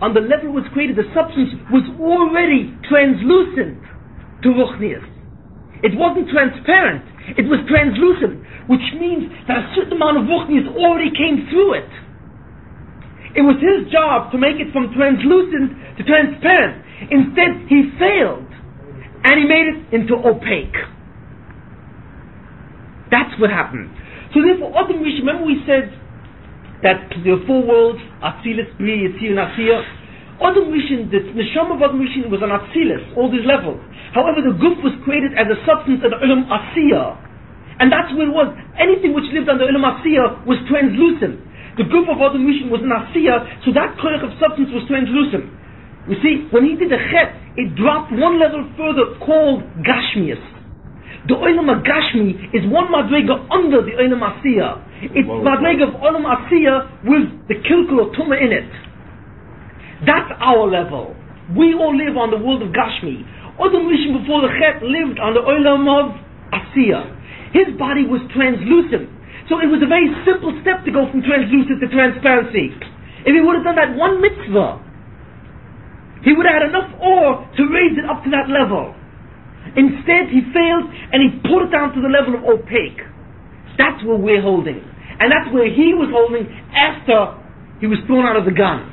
on the level it was created, the substance was already translucent to Ruchnius. It wasn't transparent, it was translucent, which means that a certain amount of Ruchnius already came through it. It was his job to make it from translucent to transparent. Instead, he failed, and he made it into opaque. That's what happened. So therefore, Adam Rishon, remember we said that there are four worlds, Atzilus, Bri, Yitzir, and Asiya. Adam Rishon, the Neshama of Adam Rishon was on Atzilus, all these levels. However, the Guf was created as a substance of Ulam Asiya. And that's where it was. Anything which lived under Ulam Asiya was translucent. The Guf of Adam Rishon was an Asiya, so that koyach of substance was translucent. You see, when he did the Chet, it dropped one level further, called Gashmius. The Olam Gashmi is one madrega under the Olam Asiya. It's madrega of Olam Asiya with the kilkul or tumah in it. That's our level. We all live on the world of Gashmi. Adam Rishon before the Chet lived on the Olam of Asiya. His body was translucent. So it was a very simple step to go from translucent to transparency. If he would have done that one mitzvah, he would have had enough ore to raise it up to that level. Instead, he failed and he put it down to the level of opaque. That's where we're holding. And that's where he was holding after he was thrown out of the gun.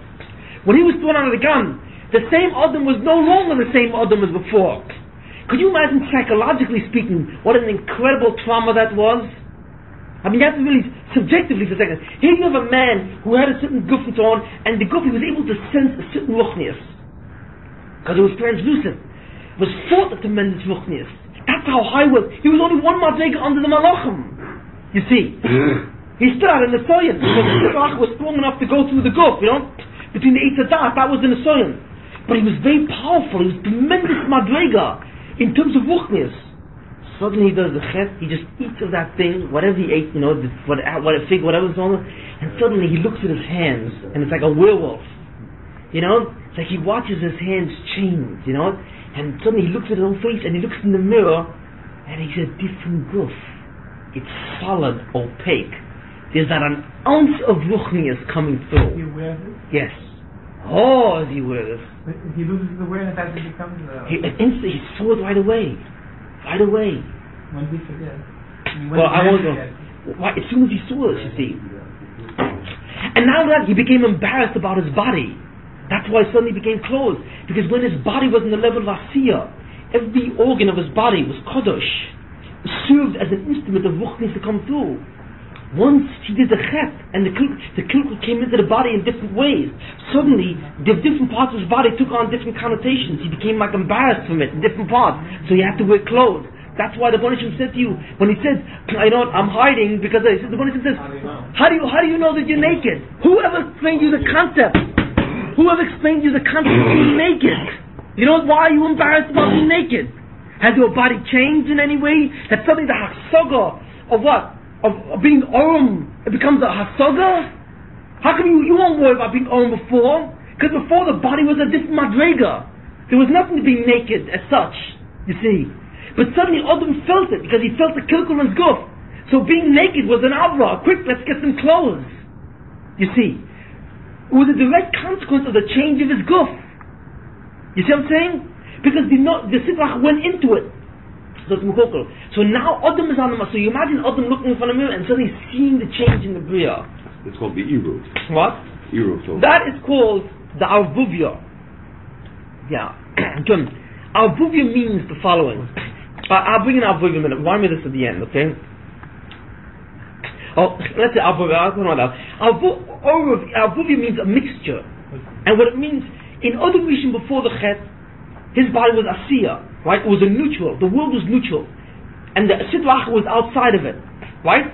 When he was thrown out of the gun, the same Adam was no longer the same Adam as before. Could you imagine, psychologically speaking, what an incredible trauma that was? I mean, you have to really, subjectively for a second. Here you have a man who had a certain guf and so on, and the guf, he was able to sense a certain ruchnius. Because it was translucent. It was fought a tremendous ruchnius. That's how high it was. He was only one madrega under the malachim. You see. He stood out in the soyan, because the malach was strong enough to go through the guf, you know. Between the eight that was in the soyan. But he was very powerful. He was tremendous madrega in terms of ruchnius. Suddenly he does the chet, he just eats of that thing, whatever he ate, you know, what a fig, whatever's on it, and suddenly he looks at his hands, and it's like a werewolf. You know? It's like he watches his hands change, you know? And suddenly he looks at his own face, and he looks in the mirror, and he's a different guf. It's solid, opaque. There's not an ounce of ruchnius coming through. He wears it? Yes. Oh, as he wears it. But he loses awareness as he becomes he saw it right away. Right away. When we forget. I won't go. Why? As soon as he saw this, you see. And now that he became embarrassed about his body. That's why suddenly he became closed. Because when his body was in the level of Asiya, every organ of his body was Kodesh. Served as an instrument of Ruchnis to come through. Once he did the Chet, and the kilkul came into the body in different ways, suddenly the different parts of his body took on different connotations. He became like embarrassed from it in different parts, so he had to wear clothes. That's why the Banishim said to you, when he said, I'm hiding, because the Banishim says, how do you know that you're naked? Whoever explained you the concept? Whoever explained you the concept of being naked? You know why are you embarrassed about being naked? Has your body changed in any way? That suddenly the hasaga of what? Of being Orum, it becomes a hasaga? How come you won't worry about being Orum before? Because before the body was a different madrega. There was nothing to be naked as such, you see. But suddenly Adam felt it, because he felt the kilkul and guf. So being naked was an avra. Quick, let's get some clothes. You see. It was a direct consequence of the change of his guf. You see what I'm saying? Because the sitrach went into it. So now Adam is on the So you imagine Adam looking in front of him and suddenly seeing the change in the Bria. It's called the Eru. What? Eru. That is called the Arvuvia. Yeah. Arvuvia means the following. I'll bring in Arvuvia in a minute. Remind me this at the end, okay? Oh, let's say Arvuvia. Arvuvia means a mixture. And what it means, in Adam Rishon before the Chet, his body was Asiya. Right? It was a neutral. The world was neutral. And the Sitrach was outside of it. Right?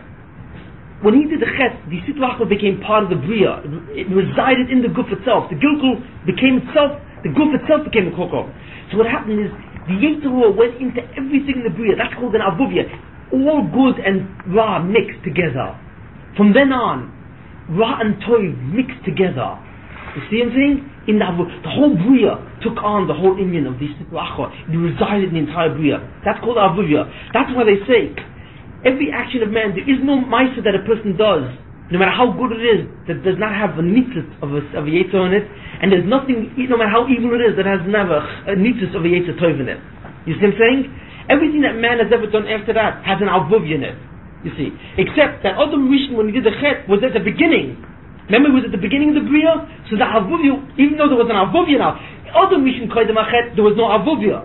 When he did the Chet, the Sitrach became part of the Bria. It resided in the Guf itself. The Gilkul became itself, the Guf itself became a Kokor. So what happened is, the Yetzirah went into everything in the Bria. That's called an Avuvia. All good and Ra mixed together. From then on, Ra and Toiv mixed together. You see what I'm saying? In the whole Bria took on the whole Inyan of the Sitrach. It resided in the entire Bria. That's called Avuvia. That's why they say, every action of man, there is no Maisa that a person does no matter how good it is, that does not have a nitzis of a Yetzer in it, and there's nothing, no matter how evil it is, that has never a nitzis of a Yetzer Tov in it. You see what I'm saying? Everything that man has ever done after that has an avuvia in it. You see, except that Adam Rishon, when he did the chet, was at the beginning. Remember, it was at the beginning of the bria. So the avuvia, even though there was an avuvia now, Adam Rishon koydem chet, there was no avuvia.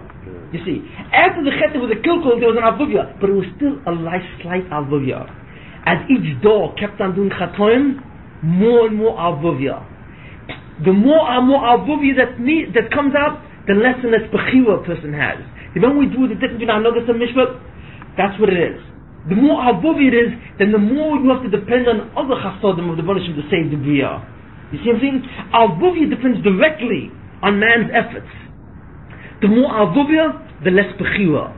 You see, after the chet there was a kilkul, there was an avuvia, but it was still a slight avuvia. As each door kept on doing chatoim, more and more avuvia. The more and more avuvia that comes out, the less and less bechira a person has. When we do the difference between Hanogas and Mishpat, that's what it is. The more avuvia it is, then the more you have to depend on other chasodim of the Banishim to save the bria. You see what I'm saying? Avuvia depends directly on man's efforts. The more avuvia, the less bechira,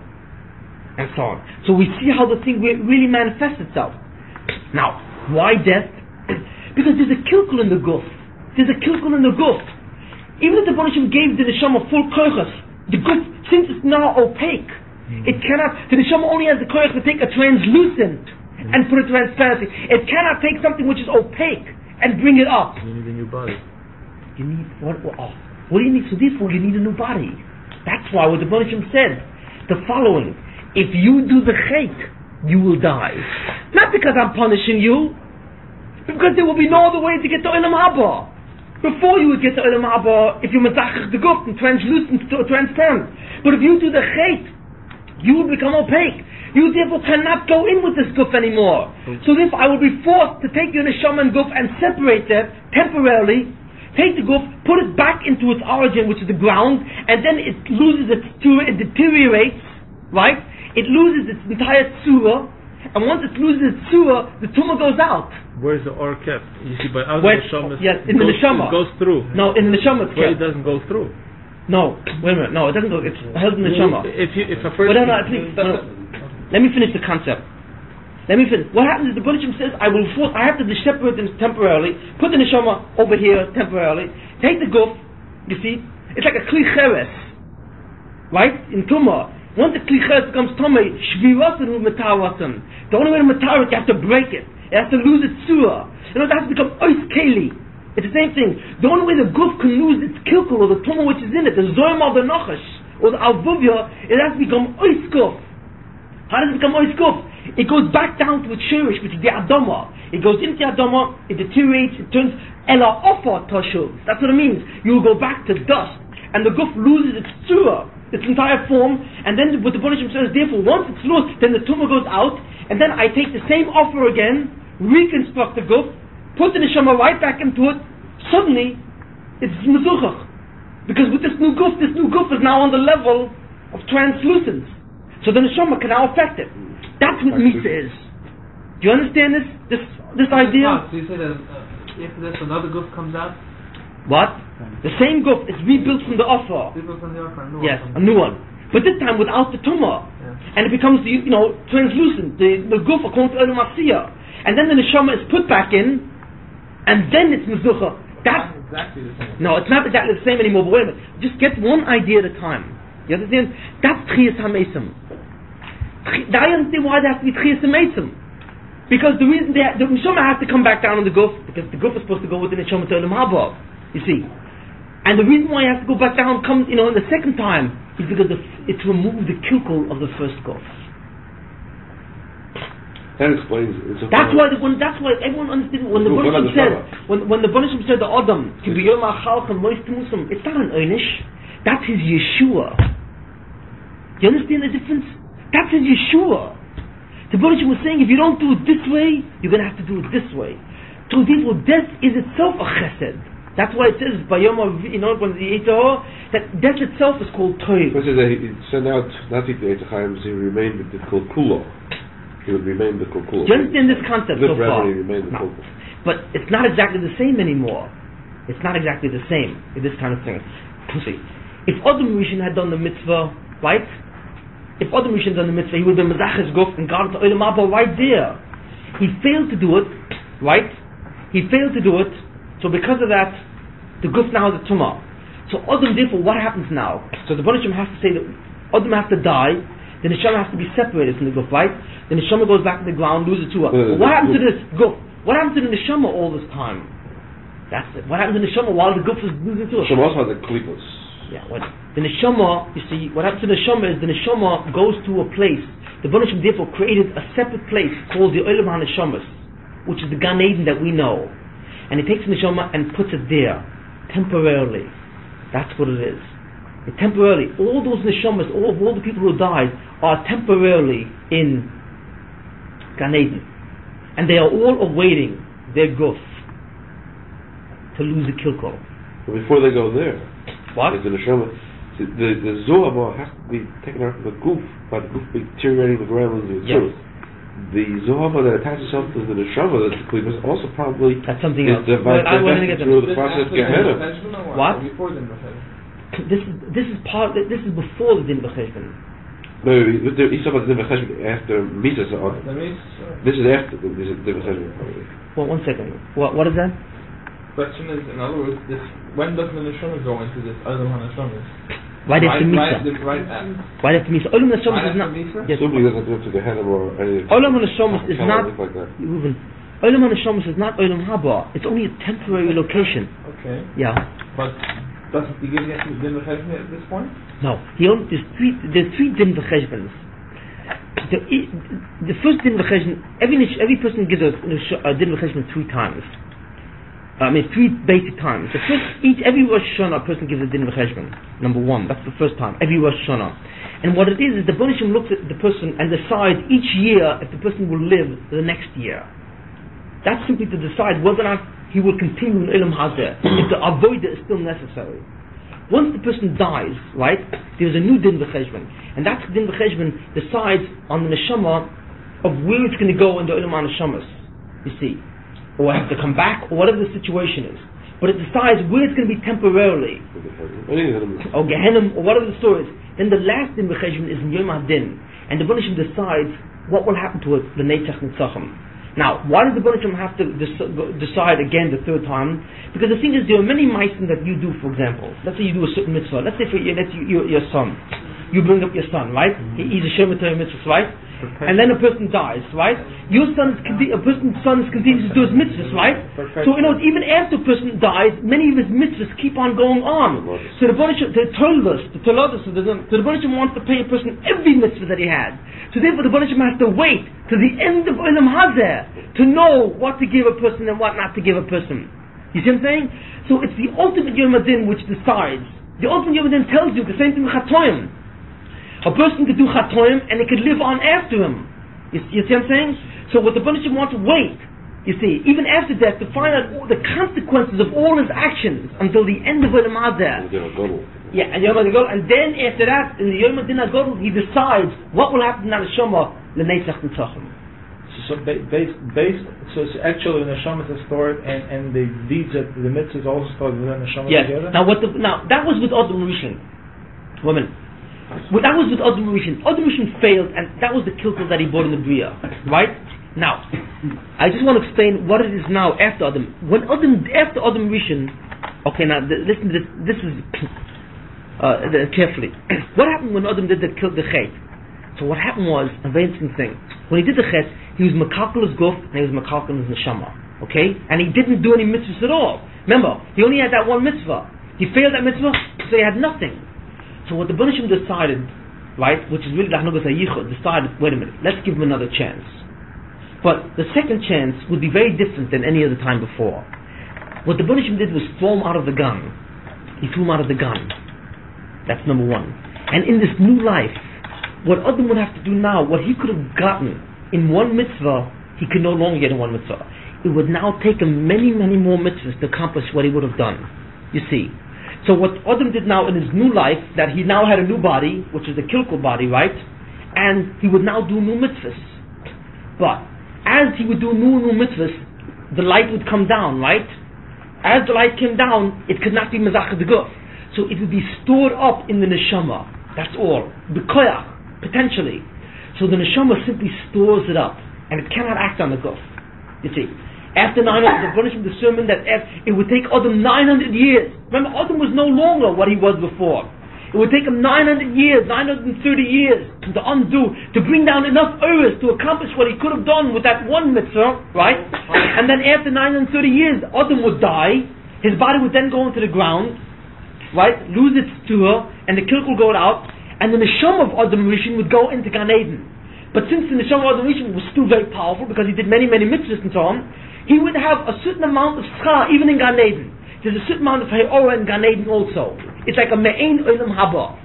and so on. So we see how the thing really manifests itself. Now, why death? Because there's a kilkul in the guf. There's a kilkul in the guf. Even if the Banishim gave the neshama full koichas, the guf, since it's now opaque, it cannot, the neshama only has the koich to take a translucent and put a transparency. It cannot take something which is opaque and bring it up. You need a new body. You need, what do you need? So therefore you need a new body. That's why what the Banishim said, the following: if you do the chait, you will die. Not because I'm punishing you, because there will be no other way to get to Olam Haba. Before you would get to Olam Haba, if you metachach the guf and translucent to transparent. But if you do the chait, you will become opaque. You therefore cannot go in with this guf anymore. So therefore I will be forced to take your neshama and guf and separate that temporarily, take the guf, put it back into its origin, which is the ground, and then it loses its tura, it deteriorates, right? It loses its entire tzura, and once it loses its tzura, the tumor goes out. Where's the or kept? You see, by other neshamas, yes, in the neshama. It goes through. No, in the neshama it's Where kept. it doesn't go through. No, wait a minute. No, it doesn't go. It's held in the neshama. If a person, please. Let me finish the concept. Let me finish. What happens is the Banishim says, I have to separate them temporarily, put the neshama over here temporarily, take the guf, you see, it's like a kli cheres, right? In tumah. Once the kli cheres becomes tumah, shvirasan hu metawasan. The only way to metar it, you have to break it. It has to lose its surah. You know, it has to become ois keli. It's the same thing. The only way the guf can lose its kilkul, or the tumah which is in it, the zoyim or the nachash, or the alvuvia, it has to become ois guf. How does it become ois guf? It goes back down to its shirish, which is the adama. It goes into the adama, it deteriorates, it turns ela ofa tashuv. That's what it means. You will go back to dust, and the guf loses its tzura, its entire form, and then what the Banishim says, therefore, once it's lost, then the tumor goes out, and then I take the same offer again, reconstruct the guf, put the neshama right back into it. Suddenly, it's mezuchach, because with this new guf is now on the level of translucence. So the neshama can now affect it. That's what Misa is. Do you understand this idea? So you say that after this another guf comes out? What? The same guf is rebuilt from the offer. Rebuilt from the offer, yes, a new one. But this time without the tumor. Yeah. And it becomes, translucent. The guf according to Elam Asiyah. And then the neshama is put back in, and then it's mezucha. That's exactly the same. No, it's not exactly the same anymore, but wait a minute. Just get one idea at a time. You understand? That's Tchiyas HaMesim. Now you understand why there has to be Tchiyas HaMesim. Because the reason the neshama has to come back down on the guf, because the guf is supposed to go with the neshama to Elam Haba. You see? And the reason why he has to go back down comes, in the second time, is because it's removed the kilkul of the first guf. That explains it. That's why everyone understands when the Banishim says, when the Banishim said the Adam, it's not an einish, that's his Yeshua. You understand the difference? That's his Yeshua. The Banishim was saying, if you don't do it this way, you're going to have to do it this way. So therefore, death is itself a chesed. That's why it says, when the Eitah, that death itself is called Toiv. It says that he sent out, not the Eitah Chaim, he remained with the Kulkulo. He would remain the Kulkulo. Do you understand this concept so far? No. But it's not exactly the same anymore. It's not exactly the same in this kind of thing. See, if Adam Rishon had done the mitzvah, right? If Adam Rishon had done the mitzvah, he would have been Mezach's guf and got to Olam Haba right there. He failed to do it, right? He failed to do it, so because of that, the guf now has a tumah. So Adam, therefore, what happens now? So the Banishim has to say that Adam has to die, the neshama has to be separated from the guf, right? The neshama goes back to the ground, loses tumah. What happens to this guf? what happened to the neshama all this time? That's it. What happened to the neshama while the guf was moving through? Hashem also had the klippos. Yeah, the neshama, you see, what happens to the neshama is the neshama goes to a place. The Baruch Hashem therefore created a separate place called the Olam HaNeshamas, which is the Gan Eden that we know. And he takes the neshama and puts it there, temporarily. That's what it is. Temporarily. All those neshamas, all the people who died, are temporarily in Gan Eden. And they are all awaiting their guf to lose the kilkol. But before they go there, What? the neshama, the zohar has to be taken out from the goof, by the goof deteriorating the ground and the Yes. The zohar that attaches itself to the neshama, that's the klippos, also probably That's something is else. divided I wasn't gonna get through them. the process of Gehenna. What? Before the Mechashbon. This is before the din b'cheshbon. No, he's talking about the Din after Mises. This is after the Din probably. Well, one second. What is that? Question is, in other words, when does the neshama go into this Olam HaNeshamas? Why did the Misa? Right Why did the Misa? Olam HaNeshamas is not. Yes. Somebody doesn't have to Gehenna or any. Olam HaNeshamas is not. Like that. Olam HaNeshamas is not Olam Haba. It's only a temporary location. Okay. Yeah. But doesn't he give us the Din B'Cheshbon at this point? No. There's three din b'cheshbons. The first din b'cheshbon, every person gives a din b'cheshbon 3 times. I mean 3 basic times. The first, every Rosh Hashanah a person gives a din b'cheshbon. Number 1, that's the first time. Every Rosh Hashanah. And what it is the Baruch Hashem looks at the person and decides each year if the person will live the next year. That's simply to decide whether or not he will continue in Ilm Hazeh, if the avodah is still necessary. Once the person dies, right, there's a new din b'cheshbon, and that din b'cheshbon decides on the neshama of where it's going to go in the Olam HaNeshamas, you see, or have to come back, or whatever the situation is. But it decides where it's going to be temporarily, or Gehenna, or whatever the story is. Then the last din b'cheshbon is in Yom HaDin, and the Baruch Hashem decides what will happen to it, the Neitzach Nitzachim. Now, why does the Baruch Hashem have to decide again the 3rd time? Because the thing is, there are many meisim that you do, for example. Let's say you do a certain mitzvah. Let's say for your son. You bring up your son, right? He's a shemitah mitzvah, right? And then a person dies, right? Your son a person's son continues to do his mitzvahs, right? So, even after a person dies, many of his mitzvahs keep on going on. So the Baruch Hashem, the Baruch Hashem wants to pay a person every mitzvah that he had. So therefore the Baruch Hashem has to wait to the end of Olam Hazeh to know what to give a person and what not to give a person. You see what I'm saying? So it's the ultimate Yom HaDin which decides. The ultimate Yom HaDin tells you the same thing with Chatoim. A person could do Chatoim and it could live on after him. You see what I'm saying? So what the Baruch Hashem wants to wait, you see, even after death, to find out all the consequences of all his actions until the end of Olam Hazeh. Yeah, and Yom HaGadol, and then after that, in the Yom HaDin HaGadol, he decides what will happen to the neshama, l'neitzach nitzachim. So it's actually the neshama is stored, and the deeds, the mitzvahs also stored with the neshama together. Now that was with Adam Rishon, women. That was with Adam Rishon. Adam Rishon failed, and that was the kilkel that he brought in the Bria, right? Now, I just want to explain what it is now after Adam. After Adam Rishon, okay, now listen to this. This is carefully. What happened when Adam did the chet? So what happened was a very interesting thing. When he did the chet, he was makalkel his guf and he was makalkel his neshama. Okay, and he didn't do any mitzvahs at all. Remember, he only had that one mitzvah. He failed that mitzvah, so he had nothing. So what the Baruch Hashem decided, right, which is really the Hanugas HaYichud, decided, wait a minute, let's give him another chance. But the second chance would be very different than any other time before. What the Baruch Hashem did was throw him out of the gun. He threw him out of the gun. That's number 1. And in this new life, what Adam would have to do now, what he could have gotten in one mitzvah, he could no longer get in one mitzvah. It would now take him many, many more mitzvahs to accomplish what he would have done. You see. So what Adam did now in his new life, that he now had a new body, which is the kilkul body, right? And he would now do new mitzvahs. But as he would do new mitzvahs, the light would come down, right? As the light came down, it could not be mezachah the guf. So it would be stored up in the neshama. That's all. B'koyach, potentially. So the neshama simply stores it up, and it cannot act on the guf. You see. After 900, the Baruch Hashem determined that it would take Adam 900 years. Remember, Adam was no longer what he was before. It would take him 900 years, 930 years to undo, to bring down enough Uris to accomplish what he could have done with that one mitzvah, right? And then after 930 years, Adam would die, his body would then go into the ground, right? Lose its tuah, and the kilk will go out, and the neshama of Adam Rishon would go into Gan Eden. But since the neshama of Adam Rishon was still very powerful, because he did many, many mitzvahs and so on, he would have a certain amount of schar even in Gan Eden. There's a certain amount of Hayora in Gan Eden also. It's like a me'ein olam haba.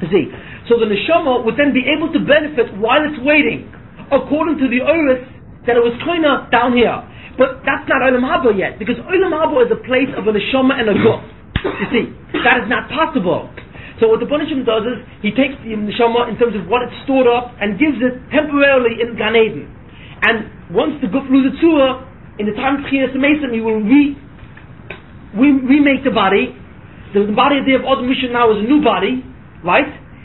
You see? So the neshama would then be able to benefit while it's waiting, according to the Uris that it was koina down here. But that's not olam haba yet, because olam haba is a place of a neshama and a guf. You see? That is not possible. So what the punishment does is, he takes the neshama in terms of what it's stored up and gives it temporarily in Gan Eden. And once the guf loses tzura, in the time of Tchinas Mesim, he will remake the body. The body of Adam Rishon now is a new body, right?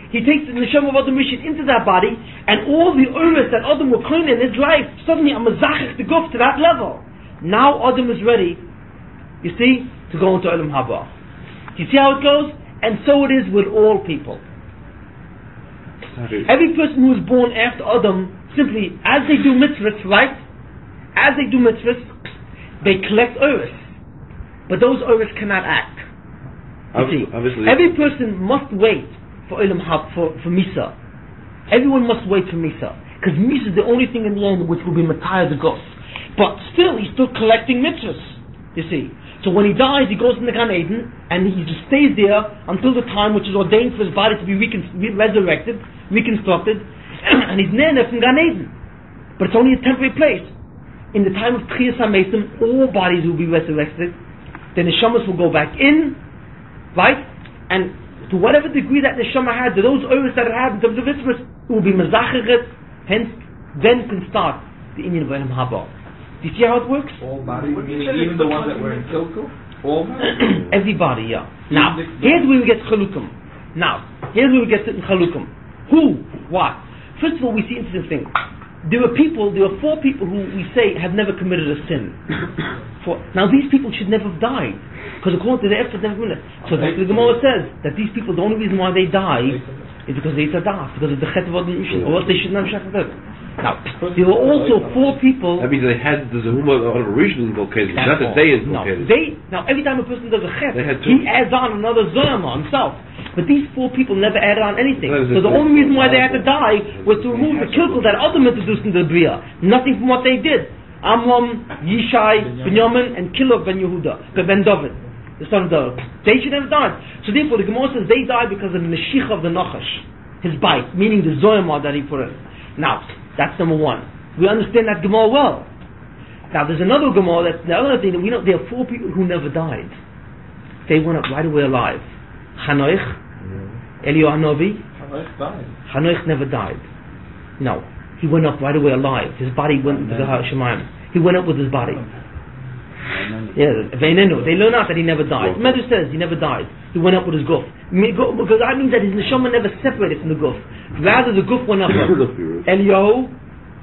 He takes the neshama of Adam Rishon into that body, and all the Uris that Adam will clean in his life, suddenly a mazachich the guf to that level. Now Adam is ready, you see, to go into Olam Haba. Do you see how it goes? And so it is with all people. Every person who is born after Adam, simply, as they do mitzvahs, right? As they do mitzvahs, they collect Uris. But those Uris cannot act. You see, every person must wait for Olam Haba, for Misa. Everyone must wait for Misa. Because Misa is the only thing in the end which will be Matayah the Ghost. But still, he's still collecting mitzvahs. You see. So when he dies, he goes in the Gan Eden, and he just stays there until the time which is ordained for his body to be resurrected, reconstructed, and he's near from Gan Eden. But it's only a temporary place. In the time of Tchias HaMesim, all bodies will be resurrected. The neshamas will go back in, right? And to whatever degree that neshama had, to those Uris that it had in terms of mitzvahs, it will be mazacheret, hence, then can start the Inyan of Olam Haba. Do you see how it works? All bodies, even the ones that were in Kilkul? All bodies? Everybody, yeah. Now, here's where we get chalukim. Here's where we get chalukim. Who? What? First of all, we see interesting thing. There are 4 people who we say have never committed a sin. Now these people should never have died, because according to the Efes, never committed. So the Gemara says that these people, the only reason why they die is because they tzadaf, because of the chet of Adam Rishon, or else they should not have shachat. Now, there were also 4 people. That means they had the Zehuma of Rishon inculcated, not that they inculcated. Now every time a person does a chet, he adds on another Zerma himself. But these 4 people never added on anything. So the only reason why they had to die was to remove the kilkel that Adam introduced into the Bria. Nothing from what they did. Amram, Yishai, Binyamin, and Kilov ben Yehuda, ben David, the son of David. They should have died. So therefore the Gemara says they died because of the Neshich of the Nachash, his bite, meaning the Zoyama that he put in. Now, that's number 1. We understand that Gemara well. Now there's another Gemara, that's the other thing that we know, there are 4 people who never died. They went up right away alive. Chanoich, Eliyahu Hanavi. Chanoich never died. No, he went up right away alive. His body went into the Shemayim. He went up with his body. Yeah, they learn out that he never died. The Medrash says he never died. He went up with his guf. Because that means that his neshama never separated from the guf. Rather, the guf went up. Eliyahu,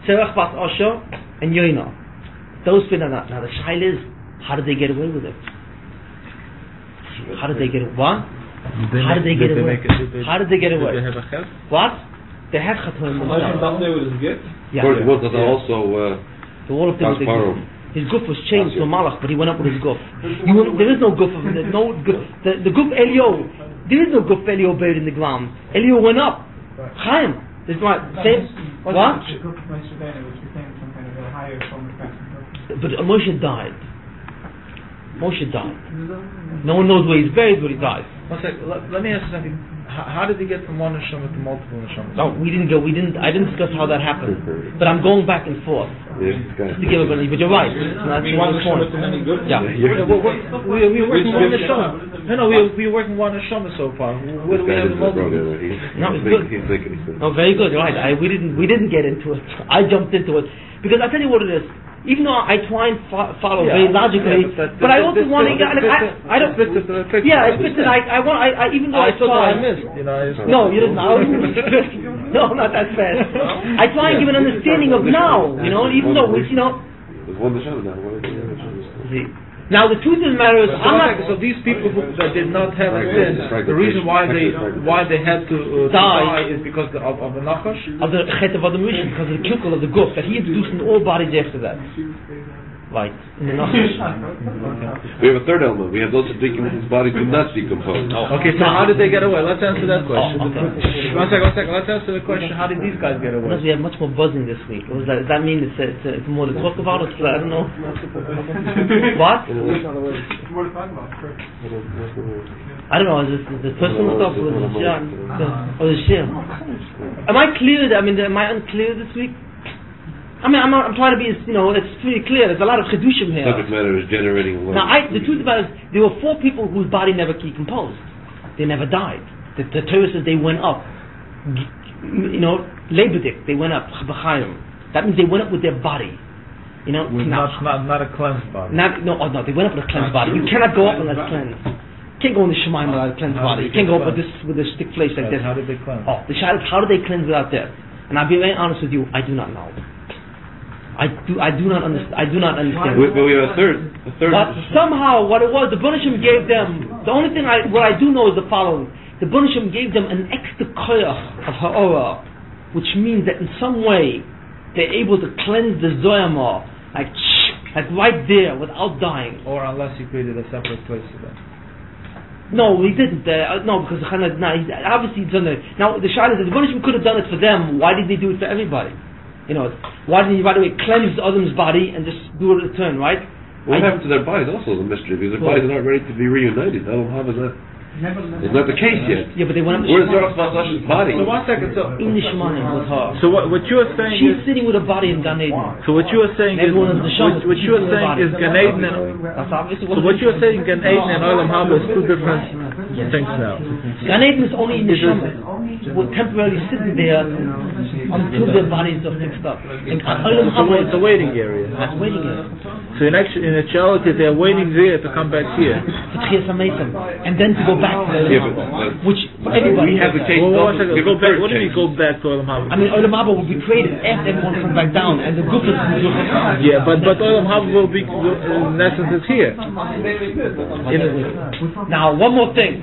Serach Bas Asher, and Yoina. Those three. Now the shaila is, how did they get away with it? How did they get away? What? How did they get away? How did they get away? Did they have a chet? What? They had chatoim. Yeah. The wall of things. His guf was changed to malach, but he went up with his guf. There is no guf. There's no guf. The guf Elio. There is no guf Elio buried in the ground. Elio went up. Chaim. There's what? What? But Moshe died. Moshe died. No one knows where he's buried, but he died. One sec. Let me ask you something. How did he get from one neshama to multiple neshamas? No, I didn't discuss how that happened. But I'm going back and forth. Just to give everybody. But you're right. That's one point. Yeah. We were working one neshama. No, we were working one neshama so far. Where do we have the multiple? No, it's good. No, very good. You're right. We didn't get into it. I jumped into it because I tell you what it is. Even though I try and follow very logically, but I also want to. I don't. Yeah, it's fits it. Even though I try. I missed. No, you didn't. No, not that fast. I try and give an understanding of now. Even though it's There's one neshama now. See, Now the truth of the matter is, so these people that did not have a sin, the reason why they had to die is because of the nachash? Of the chet of Adam Rishon, because of the kilkel of the guf that he introduced in all bodies after that. Right, in the nachash. We have a third element. We have those tzaddikim whose bodies do not decompose. Okay, so how did they get away? Let's answer that question. Okay. One second. Let's answer the question. How did these guys get away? Because we have much more buzzing this week. Does that mean it's more to talk about? I don't know. What? More to talk about. I don't know. Is this the personal stuff or the share? Am I clear? Am I unclear this week? I'm trying to be, it's pretty clear. There's a lot of chedushim here. Subject matter is generating a lot. Now, the truth about it is, there were 4 people whose body never decomposed. They never died. The Torah says they went up. Lebedik, they went up. That means they went up with their body. Not a cleansed body. No, they went up with a cleansed body. You cannot go up unless cleansed. You can't go in the Shemaim without a cleansed body. You can't go up with a stick place like this. How did they cleanse? The shayla is, how do they cleanse without that? And I'll be very honest with you, I do not know. I do not understand. But we have a third. But somehow, what it was, the Bunishim gave them. The only thing what I do know is the following: the Bunishim gave them an extra koyach of ha'ora, which means that in some way they're able to cleanse the zoyama, like right there, without dying. Or unless he created a separate place for them. No, he didn't. No, because obviously he's done it. Now the shayla is, the Bunishim could have done it for them. Why did they do it for everybody? Why didn't he, by the way, cleanse the Adam's body and just do it a turn, right? What happened to their bodies also is a mystery, because their bodies are not ready to be reunited. It's not the case yet. Yeah, but they went up. Where's Zarach Bash's body? So 1 second. In the Shemaim with her. So what you are saying she's sitting with a body in Gan Eden. So what you are saying is what you are saying is Gan Eden. So what you are saying Gan Eden and Olam Haba is 2 different things now. Gan Eden is only in the Shemaim. We're temporarily sitting there until their bodies are fixed up. And Olam Haba, it's a waiting area. That's waiting area. So in actuality, they're waiting there to come back here. And then to go back to the which for everybody. We have the case. What do you mean go back to Olam Haba? Olam Haba will be created after everyone comes back down, and the group is. Yeah, but Olam Haba will be in essence is here. Now one more thing.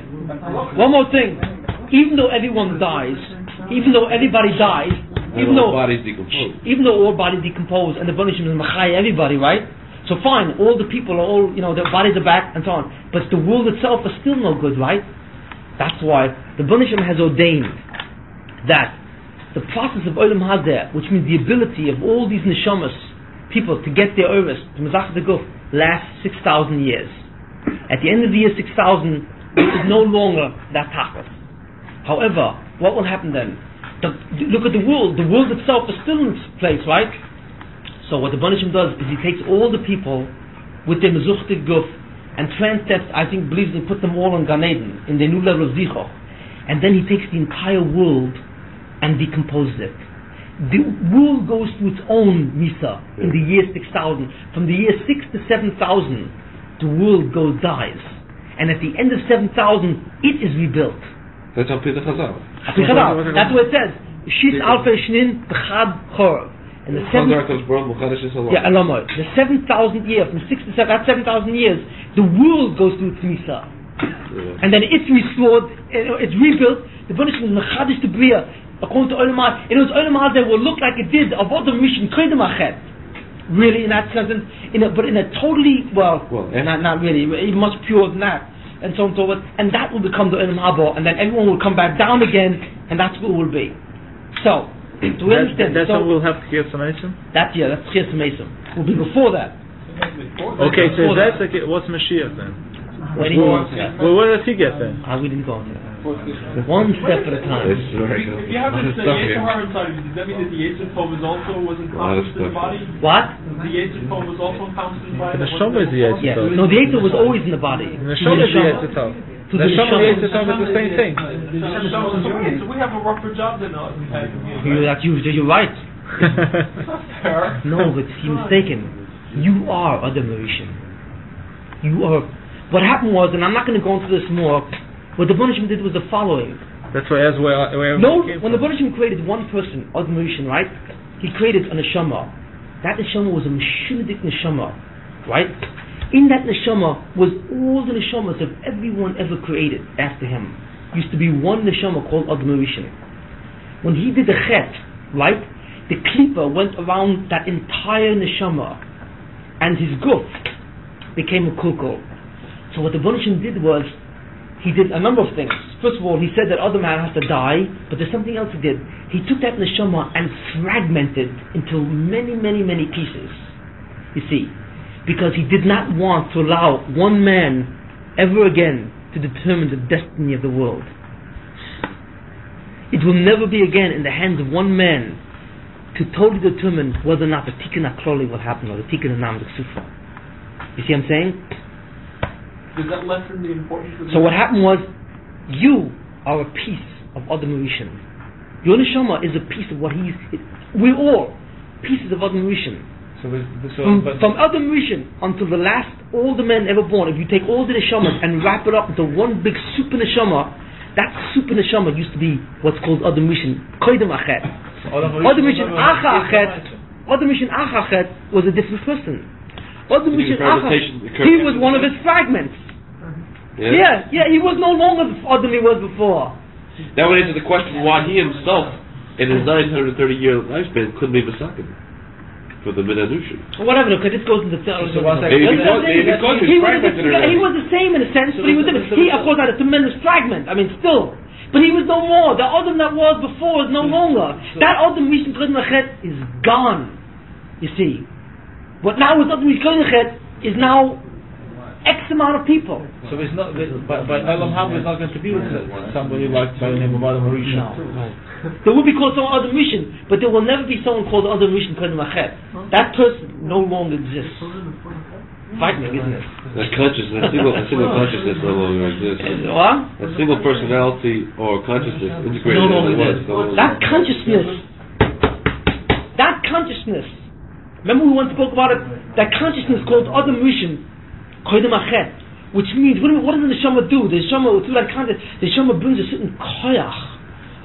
Even though everyone dies, even though everybody dies, even though all bodies decompose, and the Banishim is machai everybody, right? So fine, all the people are all, their bodies are back and so on. But the world itself is still no good, right? That's why the Banishim has ordained that the process of Olam Hazeh, which means the ability of all these neshamas, people to get their oris, to Mezach the Guf, lasts 6,000 years. At the end of the year 6,000, it is no longer that tachas. However, what will happen then? Look at the world. The world itself is still in its place, right? So what the Banishim does is he takes all the people with their mezuchtik guf and believes and put them all in Gan Eden, in the new level of Zichor. And then he takes the entire world and decomposes it. The world goes through its own Misa in the year 6,000. From the year 6 to 7,000, the world dies. And at the end of 7,000, it is rebuilt. That's how Pesach Chazal. That's what it says. Shis alfei shnin b'chad chor. And the 7,000 year, from 6 to 7, that's 7,000 years, the world goes through its Misa. And then it's restored, it's rebuilt, the punishment is Mechadish to Bria, according to Olam Hazeh. And it was Olam Hazeh will look like it did of Adam Rishon Kedem Achet. Really, in that sense, but in a totally, not really, even much purer than that. And so on and so forth. And that will become the Olam Haba, and then everyone will come back down again, and that's what it will be. So, do we understand? That's how we'll have Chiyas Mason? That's Chiyas Mason. Will be before that. Okay, so that's what's Mashiach then? Where does he get then? We didn't go into that. One step at a time. If you have this Yetzer Hara inside of you, does that mean that the Yetzer Tov was encompassed in the body? What? The Yetzer Tov was also encompassed in the body? The Neshama is the Yetzer Tov. No, the Yetzer was always in the body. The Neshama is the Yetzer Tov. The Neshama and the Yetzer Tov is the same thing. So we have a rougher job than us. You're right. That's not fair. No, but you're mistaken. You are Adam Rishon. You are. What happened was, and I'm not going to go into this more, what the Banishim did was the following. That's why when the Banishim created one person, Adam Rishon, right? He created a neshama. That neshama was a Meshunidik neshama, right? In that neshama was all the neshamas of everyone ever created after him. Used to be one neshama called Adam Rishon. When he did the chet, right, the klipa went around that entire neshama, and his guf became a kulkul. So what the Banishim did was, he did a number of things. First of all, he said that other man has to die, but there's something else he did. He took that neshama and fragmented into many, many, many pieces. You see, because he did not want to allow one man ever again to determine the destiny of the world. It will never be again in the hands of one man to totally determine whether or not the tikkun hakloli will happen or the tikkun hanam d'ksufa. You see what I'm saying? Does that lessen the importance of So what happened was, you are a piece of Adam Rishon. Your neshama is a piece of what he's. We're all pieces of Adam Rishon. From Adam Rishon until the last, all the men ever born, if you take all the neshamas and wrap it up into one big super neshama, that super neshama used to be what's called Adam Rishon, Koydem Achet. Adam Rishon Acha Achet was a different person. Adam Rishon Achet, he was one of his fragments. Yeah, he was no longer the Adam he was before. That would answer the question why he himself, in his 930-year lifespan, couldn't be Masakin for the Minanushin. Whatever, because this goes into the because he was the same in a sense, but he was different. He, of course, had a tremendous fragment. I mean, still. But he was no more. The Adam that was before is no longer. That Adam Rishon Koydem Achet is gone. You see. But now with Adam Rishon Koydem Achet is now X amount of people. So it's not, but Olam Haba is not going to be with somebody like by the name of Adam Rishon. No. There will be called someone Adam Rishon, but there will never be someone called Adam Rishon Koydem Achet. That person no longer exists. Frightening, isn't it? That consciousness, a single consciousness no longer exists. What? A single personality or consciousness integrated No longer as exists. That consciousness. Remember we once spoke about it? That consciousness called Adam Rishon Koydem Achet, which means, what does the neshama do? The neshama, through that content, the neshama brings a certain koyach,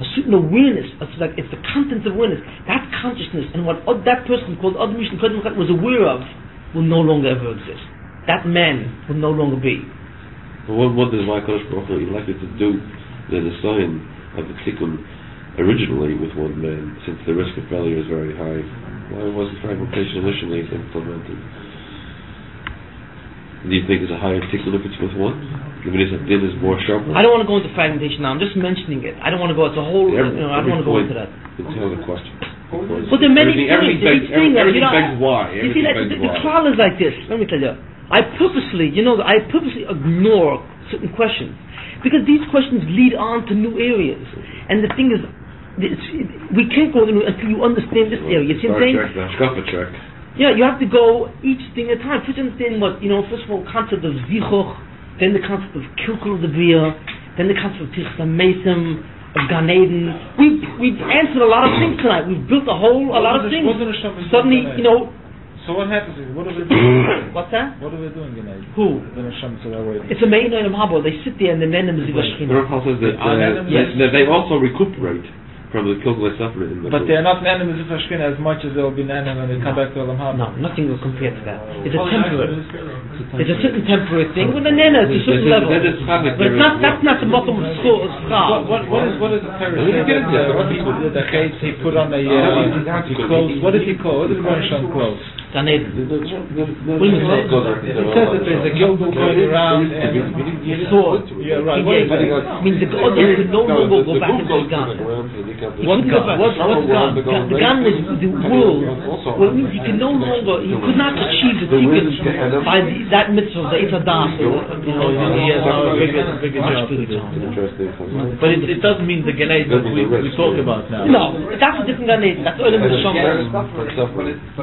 a certain awareness. It's the contents of awareness. That consciousness and what that person called Adam Rishon Koydem Achet was aware of will no longer ever exist. That man will no longer be. Well, what does Kadosh Baruch Hu elected to do the design of the tikkun originally with one man, since the risk of failure is very high? Why wasn't fragmentation initially implemented? Do you think there's a higher tikkun if it's with one? I mean, din is more sharper? I don't want to go into fragmentation now. I'm just mentioning it. I don't want to go. It's a whole. I don't want to go into that. It's the question. But there are many things. Everything begs why. You see, the klal is like this. Let me tell you. I purposely ignore certain questions because these questions lead on to new areas. And the thing is, we can't go until you understand this area. You see what I'm saying? Yeah, you have to go each thing at a time. First understand first of all, concept of zichuch, then the concept of kilkul the bria, then the concept of tichas mesim, of Gan Eden. We've answered a lot of things tonight. We've built a lot of things. Suddenly, So what happens? What are they doing? What's that? What are they doing in Gan Eden? Who? It's a main Olam Haba. They sit there and the men The Rav says that they also recuperate from the kilkul suffering. But they are not nanim as much as they will be nanim when they come back to Olam Haba. No, nothing will compare to that. It's a temporary. It's a certain temporary thing. With the nana, it's a certain level. But that's not the bottom of school. What is the terrorist? He put on a clothes. What does he call? What does Harishon clothes? Gan Eden. It says that there's a gilgul going around and sword. Yeah, right. Means the God could no longer go back into the Gan. What's Gan? The Gan is the world. Well, it means he can no longer, he could not achieve the tikkun by that mitzvah, the Eitzadas. He has a bigger job. But it doesn't mean the Gan Eden that we talk about now. No, that's a different Gan Eden. That's Olam Neshama.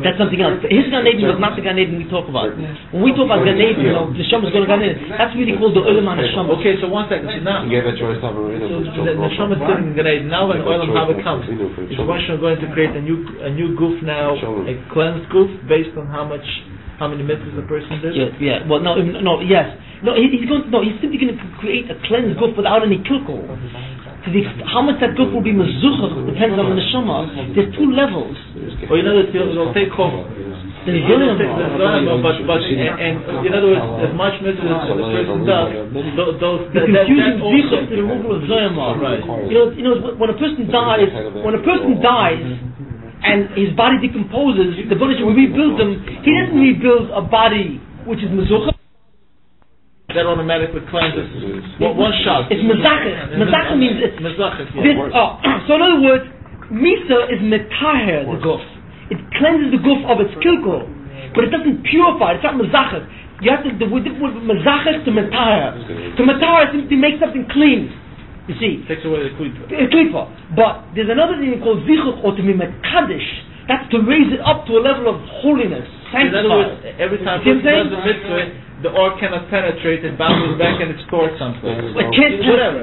That's something else. His Gan Eden was not the Gan Eden we talk about. When we talk about Gan Eden, the Neshama is going to Gan Eden. That's really called the Olam Neshama. Okay, so one second. So now, the Neshama is sitting in Gan Eden. Now when Olam Haba comes, is Harishon going to create a new goof now, a cleansed goof based on how many mitzvahs the person did? Yeah. Well, yes. He's simply going to create a cleansed goof without any kilkul. How much that goof will be mezuchach depends on the neshama. There's two levels. Or they'll take off There's but in other words, as much mitzvah as the person does, you're confusing zichus to the removal of zoyama. Right. You know, when a person dies, and his body decomposes, the Baruch rebuilds him. He doesn't rebuild a body which is mezucha. That automatically cleanses. One shot. It's mezachis. Mezachis means it's mezachis. So in other words, misa is metaher the guf. It cleanses the guf of its kilkul, but it doesn't purify. It's not mezachis. You have to do with mezachis to metaher. To metaher is to make something clean. You see, takes away the klipa. But there's another thing called zichuk, or to be mekadish. That's to raise it up to a level of holiness, sanctified. In other words, every time a person does a mitzvah, the ore cannot penetrate, it bounces back and it's stored someplace. It can't,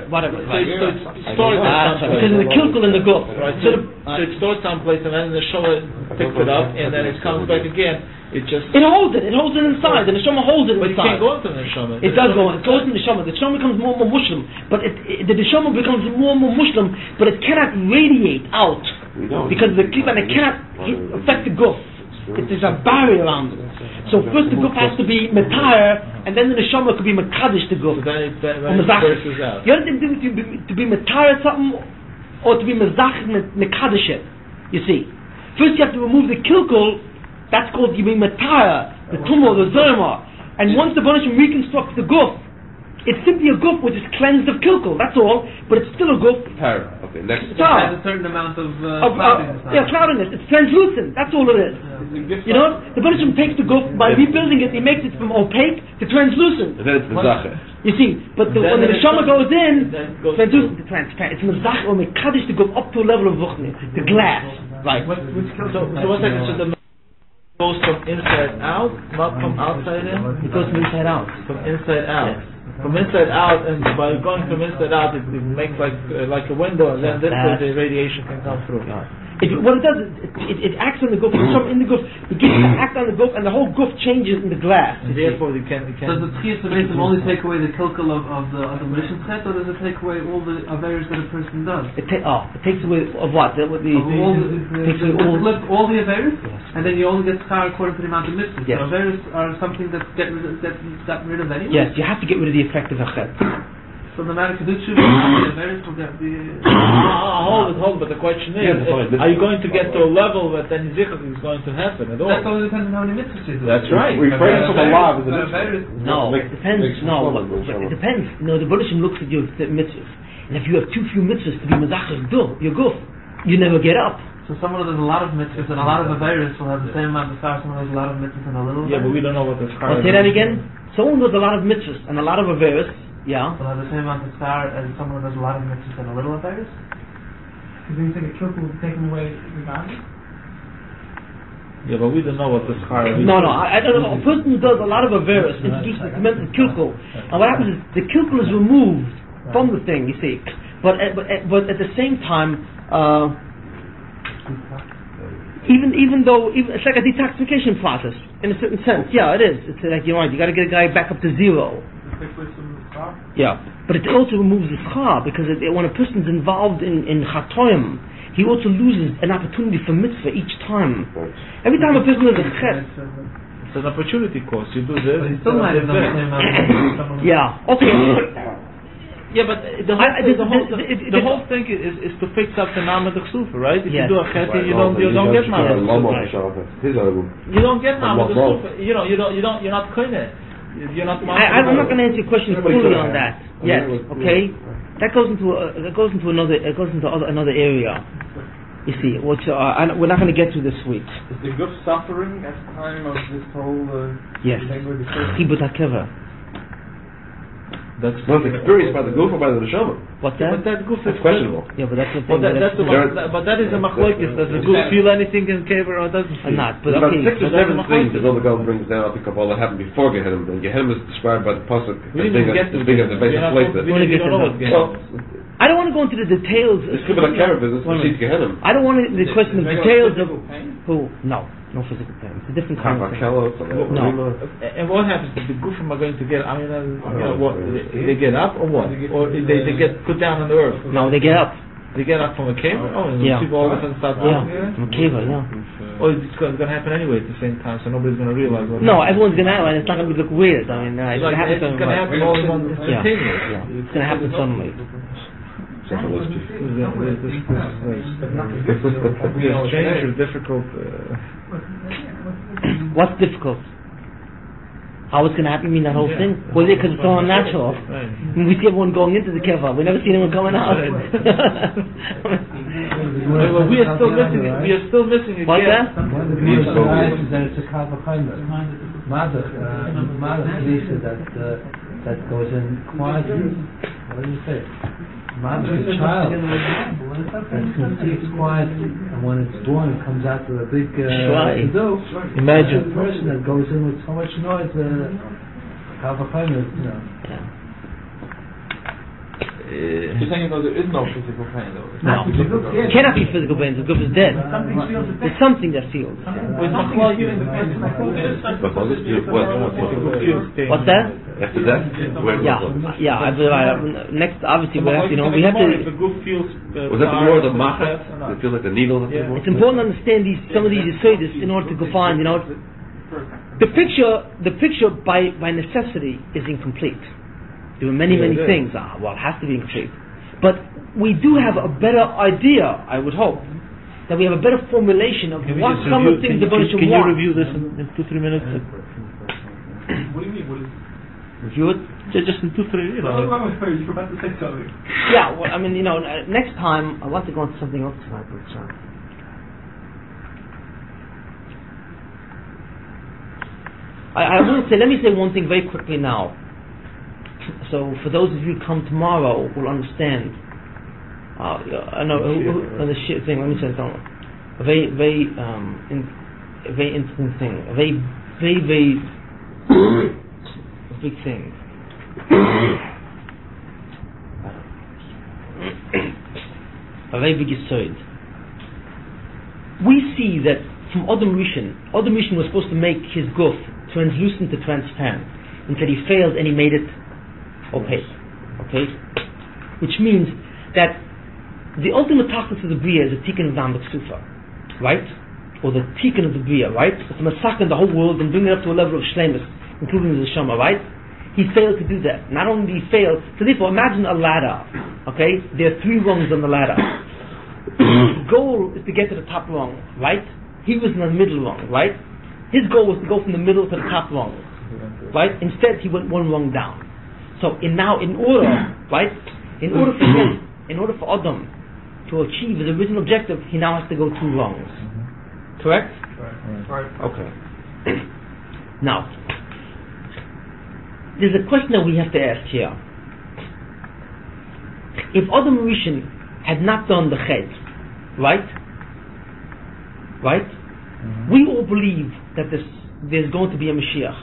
whatever. So it's stored someplace. Because of the kilkul in the guf. Right. So it's stored someplace, and then the neshama picks it up, and then it comes back again. It holds it inside. The neshama holds it inside. But it can't go into the neshama. It does go in. It goes in the neshama. The neshama becomes more and more Muslim. But the neshama becomes more and more Muslim, but it cannot radiate out because of the klipa, and it cannot affect the guf. There's a barrier around it. So first the guf has to be metayr, and then the neshama could be mekadosh the guf. So then it bursts out. You understand the difference to be metayr something or to be mezach mekadosh it. You see, first you have to remove the kilkul. That's called you being metayr, the tumor, the zerma. And once the Baruch reconstructs the guf, it's simply a guf which is cleansed of kilkul. That's all, but it's still a guf. Okay, next. It has a certain amount of cloudiness. Cloudiness. It's translucent. That's all it is. You know, the Baruch takes the guf by rebuilding it. He makes it from opaque to translucent. And then it's mezachah. You see, but when the neshama goes in, translucent to transparent. It's mezach or mekadosh to go up to a level of ruchni, the glass. Right. So 1 second. So the goes from inside out, not from outside in. It goes from inside out. From inside out. Yes. From inside out, and by going from inside out, it makes like a window, and then this way the radiation can come through. What it does is it acts on the guf. In the guf, it gets to act on the guf, and the whole guf changes in the glass. And therefore, you can. Does the tchiyas only take away the kilkul of the mission set, or does it take away all the averos that a person does? It takes away of what? Takes away all the averos, yes. And then you only get schar according to the amount of mitzvahs. Yes. So averos are something that got rid of anyway. Yes, you have to get rid of the effect of achet. So no matter kedusha, the averos will get the. Hold. But the question is, are you going to get to a level that then zichuk is going to happen at all? That only depends on how many mitzvahs you do. That's right. We pray from Allah. No, it depends. It depends. No, the Baruch looks at your mitzvahs, and if you have too few mitzvahs to be mezachah your guf, you never get up. So someone who does a lot of mitzvahs and a lot of averos will have the same amount of schar. Someone who does a lot of mitzvahs and a little. Yeah, but we don't know what the schar is. Say that again. Someone who does a lot of mitzvahs and a lot of averos. Yeah. Will have the same amount of schar as someone who does a lot of mitzvahs and a little averos. Do you think a kilkul will take away regardless? Yeah, but we don't know what the schar is. No, I don't know. A person who does a lot of averos introduces the mental kilkul, and what happens is the kilkul is removed from the thing. You see, but at the same time, even though it's like a detoxification process in a certain sense. Yeah, it is. It's like you're right. You got to get a guy back up to zero. Yeah, but it also removes the schar because when a person's involved in chatoim, he also loses an opportunity for mitzvah each time. Every time a person does a chet, it's an opportunity cost. You do this. But he still might have done the same amount. Yeah. Okay. Yeah, but the whole thing is to fix up the Nama de Ksufa, right? If you do a chet, you don't get Nama de Ksufa. You don't get Nama de Ksufa. You're not koine. You're not. I'm not going to answer your question fully on that. Yes, okay. That goes into another area. You see, which we're not going to get to this week. Is the guf suffering at the time of this whole? Yes. Chibut hakeva. That's not experienced by the guf or by the neshama. What's that? But that guf is questionable. Yeah, but that's the thing. But that is a machlokes. Does the guf feel anything in kever or doesn't feel? Not. But about okay. 6 or 7 things that the Gaon brings down up to Kabbalah happened before Gehenim. And Gehenim is described by the pasuk as being the base of place. I don't want to go into the details. This could be like Kerem business. I don't want to the question of details of who. No physical pain. It's a different kind of thing. No. And what happens if the gufim are going to get? I mean, what? They get up or what? Or they get put down on the earth? No, they get up. They get up from a cave? Oh, and people all of a sudden start walking again? From a cave, yeah. Or it's going to happen anyway at the same time, so nobody's going to realize what No, everyone's going to have it, and it's not going to look weird. I mean, it's going to happen it's going to happen all in one instantaneous. Yeah. It's going to happen suddenly. Strange or difficult? What's difficult? How it's going to happen? You mean that whole thing? Well, yeah, because it's all unnatural. When we see everyone going into the kiva, we never see anyone coming out. Well, we are still missing it. We are still missing it. What's that? One of the views is that it's a kavachimer. That goes in quietly. What do you say? Mother, a child that's conceived quietly, and when it's born, it comes out with a big Imagine a person that goes in with so much noise. Kavachimer, You're saying there is no physical pain though? No. It cannot be physical pain, the goof is dead. It's something that feels. What's that? After that? Yeah. Next, obviously, we have to. If the goof feels. Was that more the macha? Does it feel like a needle? It's important to understand some of these yesodis in order to go find. The picture by necessity is incomplete. There are many things. It has to be incomplete. But we do have a better idea, I would hope, that we have a better formulation of what some of the things the Baruch want. Can you review this in 2-3 minutes? What do you mean? Review it? Just in 2-3, You're about to say something. Yeah, well, I mean, next time, I want to go into something else tonight, but I want to say, let me say one thing very quickly now. So for those of you who come tomorrow will understand. I know the shit thing. Let me say something. A very interesting thing. A very big thing. A very big yesod. We see that from Adam Rishon was supposed to make his guf translucent to transparent until he failed and he made it opaque. Okay? Which means that the ultimate tachlis of the Bria is a tikkun of Dam B'Ksufa. Right? Or the tikkun of the Bria, right? It's a massacre in the whole world and bring it up to a level of shlemus, including the Shema, right? He failed to do that. Not only did he fail, so therefore imagine a ladder. Okay? There are 3 rungs on the ladder. The goal is to get to the top rung, right? He was in the middle rung, right? His goal was to go from the middle to the top rung. Right? Instead he went 1 rung down. So in order for Adam to achieve his original objective, he now has to go 2 rungs. Correct? Right. Okay. Now, there's a question that we have to ask here. If Adam Rishon had not done the chet, right? We all believe that there's going to be a Mashiach.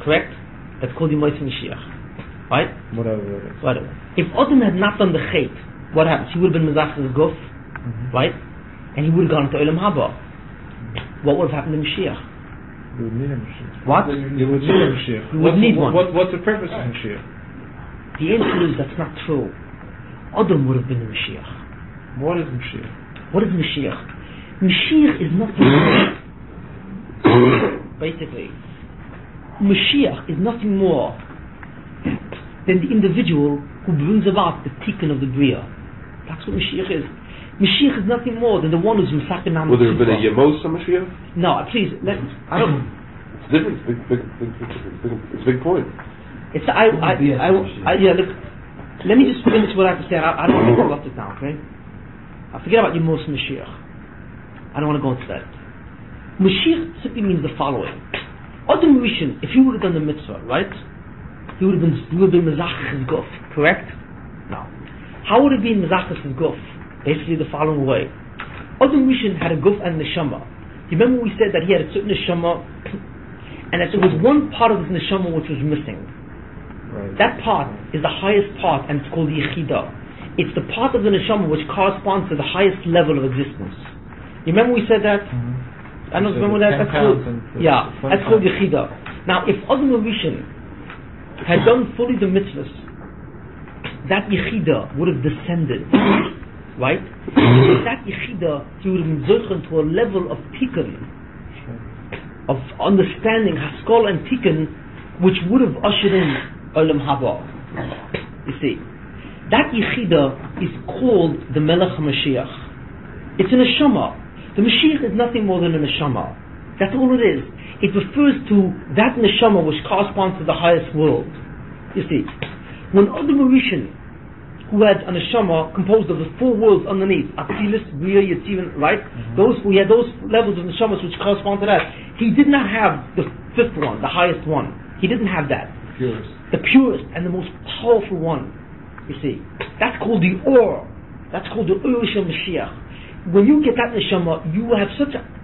Correct? That's called the Mashiach. Right? Whatever. If Adam had not done the chet, what happens? He would have been Mezach's guf, right? And he would have gone to Olam Haba. What would have happened to Mashiach? You would need a Mashiach. What? You would need a Mashiach. You would need one. What's the purpose of Mashiach? The answer is that's not true. Adam would have been the Mashiach. What is Mashiach? What is Mashiach? Mashiach is nothing more. Basically, Mashiach is nothing more than the individual who brings about the tikkun of the Bria. That's what Mashiach is. Mashiach is nothing more than the one who's Mesachim Nam. Would there have been a Yemosa Mashiach? No, please, I don't. It's different. It's a big point. Look, let me just finish what I have to say. I don't want to interrupt it now, okay? Forget about Yemosa Mashiach. I don't want to go into that. Mashiach simply means the following. Adam Rishon, if he would have done the mitzvah, right? He would have been Mezach's guf, correct? No. How would it be Mezach's guf? Basically the following way. Adam Rishon had a guf and neshama. You remember we said that he had a certain neshama, and that there was one part of his neshama which was missing. Right. That part is the highest part, and it's called the Yechida. It's the part of the neshama which corresponds to the highest level of existence. You remember we said that? I don't remember that. That's called Yechida. Now, if Adam Rishon had done fully the mitzvahs, that Yechida would have descended right? With that Yechida, he would have been zochen to a level of tikkun, of understanding Haskol and tikkun, which would have ushered in Olam Haba. You see, that Yechida is called the Melech HaMashiach. It's a neshama. The Mashiach is nothing more than a neshama. That's all it is. It refers to that neshama which corresponds to the highest world. You see, when Adam Harishon, who had a neshama composed of the four worlds underneath, Atzilus, Bria, Yetzirah, right? We had those levels of neshamas which correspond to that. He did not have the fifth one, the highest one. He didn't have that. The purest and the most powerful one. You see, that's called the Or. That's called the Ur Shel Mashiach. When you get that neshama, you have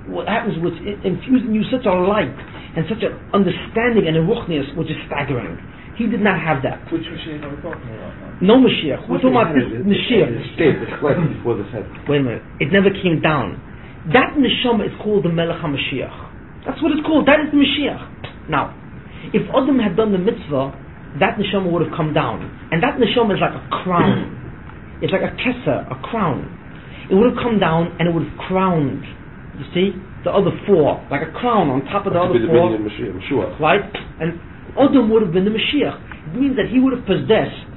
what happens was infusing you such a light and such an understanding and a ruchnius which is staggering. He did not have that. Which Mashiach are we talking about? No Mashiach. We're talking about this Mashiach. Before the head. Wait a minute. It never came down. That neshama is called the Melech HaMashiach. That's what it's called. That is the Mashiach. Now, if Adam had done the mitzvah, that neshama would have come down. And that neshama is like a crown. It's like a keser, a crown. It would have come down and it would have crowned, you see, the other four, like a crown on top of the other four. Right? And Adam would have been the Mashiach. It means that he would have possessed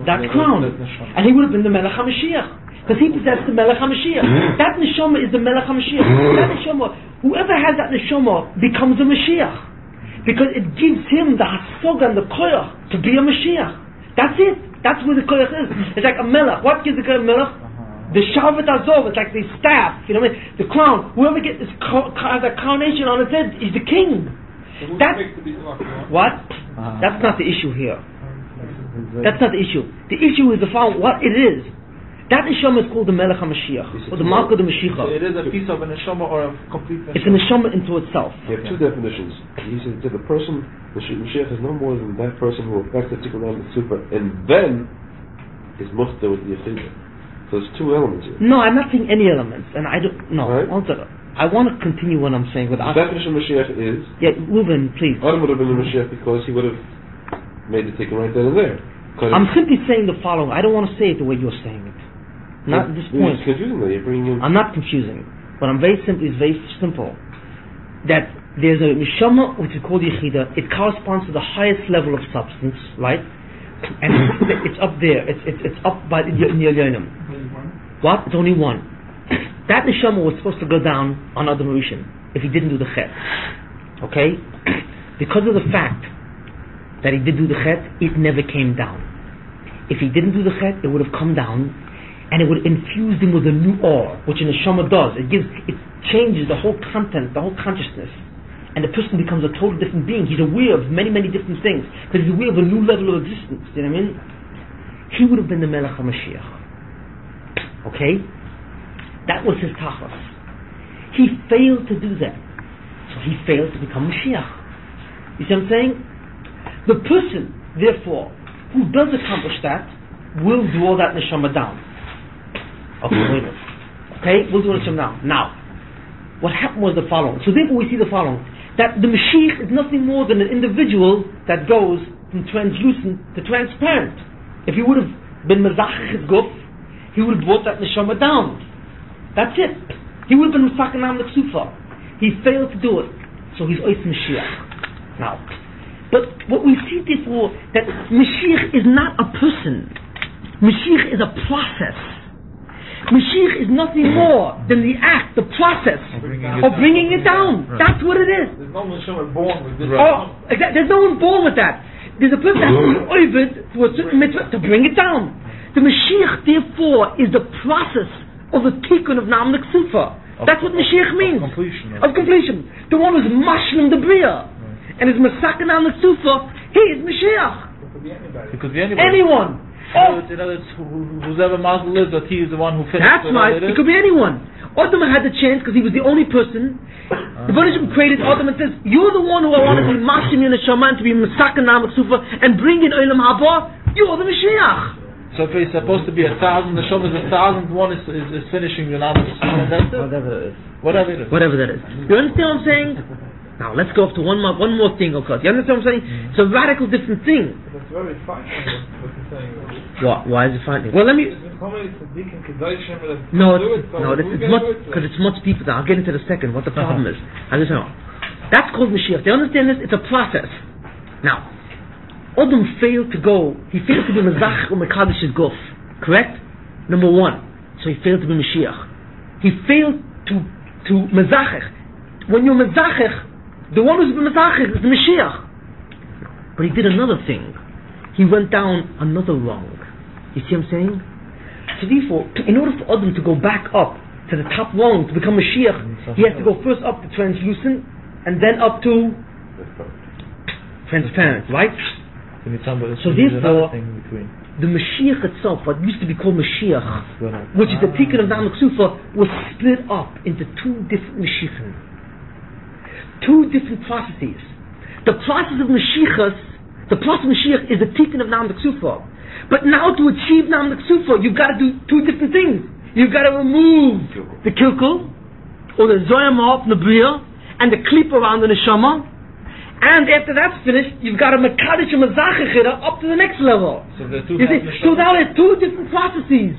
that crown. And he would have been the Melech HaMashiach. Because he possessed the Melech HaMashiach. That neshama is the Melech HaMashiach. That neshama, whoever has that neshama becomes a Mashiach. Because it gives him the hasog and the koyach to be a Mashiach. That's it. That's where the koyach is. It's like a melech. What gives the koyach melech? The Shalvat Azov, it's like the staff, you know what I mean? The crown. Whoever gets this has a coronation on his head is the king. What? That's not the issue here. That's not the issue. The issue is the following, what it is. That neshama is called the Melech HaMashiach, or the Malka the Mashiach. So it is a piece of a neshama or a complete neshama? It's a neshama into itself. You have two definitions. He said that the person, the Mashiach is no more than that person who affects the Tikkun Olam Super, and then is muchta with the Yechidah. So there's two elements here. No, I'm not saying any elements, and I don't. No, right. I want to continue what I'm saying without. The definition of Mashiach is. Yeah, Reuben, please. Adam would have been the Mashiach because he would have made the Tikkun right then and there. I'm simply saying the following. I don't want to say it the way you're saying it. Not at this point. It's confusing though. You're bringing in. I'm not confusing. What I'm very simply is very simple. That there's a neshama which is called Yechida. It corresponds to the highest level of substance, right? And it's up there. It's up by in Yonim. What? It's only one. That neshama was supposed to go down on Adam Harishon if he didn't do the chet. Okay? Because of the fact that he did do the chet, it never came down. If he didn't do the chet, it would have come down and it would infuse him with a new awe, which a neshama does. It changes the whole content, the whole consciousness. And the person becomes a total different being. He's aware of many, many different things. Because he's aware of a new level of existence. You know what I mean? He would have been the Melech HaMashiach. Okay? That was his tachas. He failed to do that. So he failed to become Mashiach. You see what I'm saying? The person, therefore, who does accomplish that, will draw that neshama down. Okay, wait a minute. Okay? We'll do neshama down. Now, what happened was the following. So therefore we see the following. That the Mashiach is nothing more than an individual that goes from translucent to transparent. If he would have been Mazach his guf, he would have brought that neshama down. That's it. He would have been Masakanam the Ksufa. He failed to do it. So he's Ois Mashiach. Now, but what we see therefore, that Mashiach is not a person. Mashiach is a process. Mashiach is nothing more than the act, the process of bringing it down. Right. That's what it is. There's no one born with this. There's no one born with that. There's a person that has to be oived to a certain mitzvah to bring it down. The Mashiach, therefore, is the process of the tikkun of Nam Neksufa. That's what Mashiach means. Of completion. The one who's mashlim the bria. And is Masakan Nam Neksufa, he is Mashiach. It could be anybody. Anyone. In other words, whoever Mazel is, that he is the one who finished. That's right. It could be anyone. Adam had the chance because he was the only person. The Buddhism created Adam and says, "You're the one who I want to be mashim in the shaman, to be Masakan Nam Neksufa and bring in Olam Haba. You're the Mashiach." So if it's supposed to be 1,000, the Shom is 1,000, one is finishing the Nam Neksufa, and that's it. Whatever it is. Whatever that is. You understand what I'm saying? Now let's go up to one more thing, okay? You understand what I'm saying? It's a radical different thing. That's very frightening what you're saying. Why is it frightening? Well, let me. No, it's much, because it's much deeper than. I'll get into it in a second what the problem is. That's called Mashiach. Do you understand this? It's a process. Now, Adam failed to go, he failed to be Mezach or Mekadesh's Guf. Correct? Number one. So he failed to be Mashiach. He failed to Mezachech. When you're Mezachech, the one who's been Mezachech is the Mashiach. But he did another thing. He went down another wrong. You see what I'm saying? So therefore, in order for Adam to go back up to the top rung, to become Mashiach, he has to go first up to translucent, and then up to transparent, right? So therefore, the Mashiach itself, what used to be called Mashiach, which is the Tikkun of Naam Ksufa, was split up into two different Mashiachim. Two different processes. The process of Mashiach is the Tikkun of Naam Ksufa. But now to achieve Naam Ksufa, you've got to do two different things. You've got to remove the kilkul, or the zoyam of the bria, and the klip around the neshama. And after that's finished, you've got to mekadesh and mazachechira up to the next level. So there are two so now there's two different processes.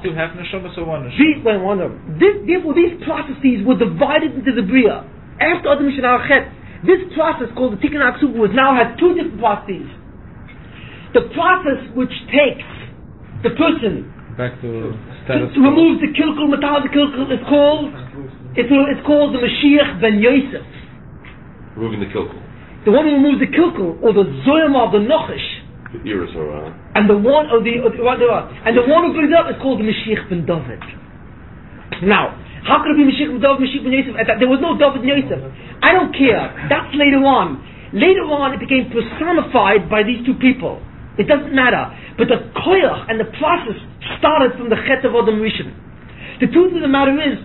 Two half neshamas or one neshama? Therefore, these processes were divided into the bria. After Adam Rishon Arachet, this process called the Tikkun HaKsuba now has two different processes. The process which takes the person back to remove the kilkul, metal the kilkul, it's called the Mashiach ben Yosef. Removing the kilkul. The one who removes the kilkul, or the zoyam of the nochish. The iris and the one who brings it up is called the Mashiach ben David. Now, how could it be Mashiach ben David, Mashiach ben Yosef? There was no David ben Yosef. I don't care. That's later on. Later on, it became personified by these two people. It doesn't matter. But the koyach and the process started from the Chet of Adam Rishon. The truth of the matter is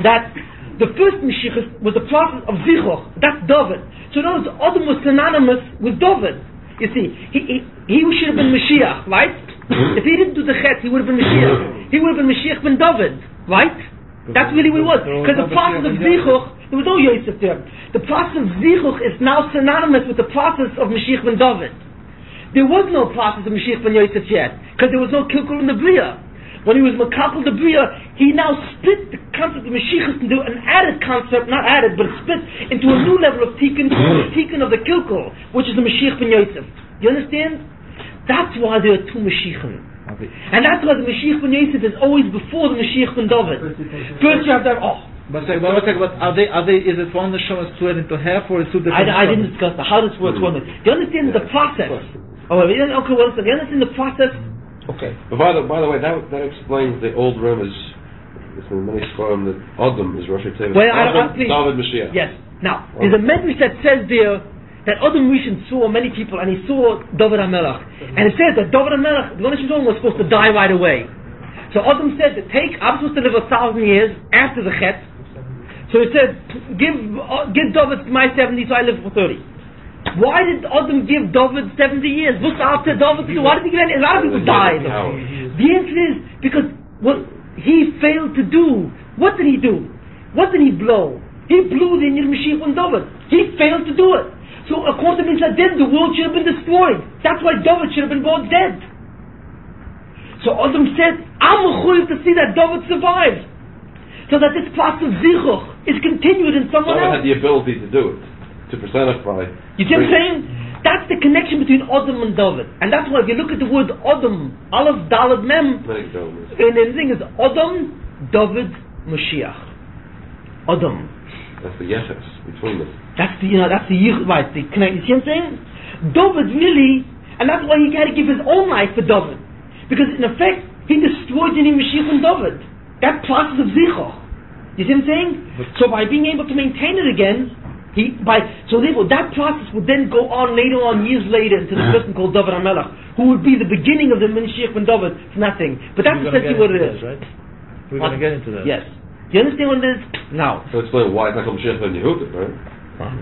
that the first Mashiach was the process of Zichoch. That's David. So in other words, Adam was synonymous with David. You see, he should have been Mashiach, right? If he didn't do the Chet, he would have been Mashiach. He would have been Mashiach ben David, right? That's really what it was. Because the process of Zichoch, there was no Yosef there. The process of Zichuch is now synonymous with the process of Mashiach ben David. There was no process of Mashiach ben Yosef yet, because there was no kilkul in the Bria. When he was Makakal the Bria, he now split the concept of Mashiach into an added concept, not added, but split into a new level of Tikkun, the Tikkun of the kilkul, which is the Mashiach ben Yosef. You understand? That's why there are two Mashiachim. And that's why the Mashiach ben Yosef is always before the Mashiach ben David. First you have to have, But are they? Is it one neshama split into half, or is two different? I didn't discuss that. How does it work? Do you understand the process? Do you understand the process? Okay. But by the way, that explains the old rumors. In many sforim that Adam is Rosh Hashanah. David Mashiach. Yes. Now there's a medrash that says there that Adam Rishon saw many people, and he saw David HaMelech, and it says that David HaMelech, the one was supposed to die right away. So Adam said that I'm supposed to live 1,000 years after the Chet. So he said, give David my 70, so I live for 30. Why did Adam give David 70 years? Why did he give any? A lot of people died. The answer is because what he failed to do. What did he do? What did he blow? He blew the Inyan Mashiach on David. He failed to do it. So according to Mitzvah, the world should have been destroyed. That's why David should have been brought dead. So Adam said, I'm mechuyev to see that David survived. So that this process of Zichuch is continued in someone else. Someone had the ability to do it, to personify. You see what I'm saying? That's the connection between Adam and David. And that's why if you look at the word Adam, Aleph, Daled, Mem, and the thing is Adam, David, Mashiach. Adam. That's the yechus between them. That's the right, the connect. You see what I'm saying? David really, and that's why he had to give his own life for David. Because in effect, he destroyed the Mashiach and David. That process of Zichoch. You see what I'm saying? So by being able to maintain it again, therefore that process would then go on later on, years later, into the person called David HaMelech, who would be the beginning of the Mashiach ben David from that thing. But that's essentially what it is. Right? We're going to get into that. Yes. Do you understand what it is? Now. So explain why it's not called Mashiach ben Yehuda, right?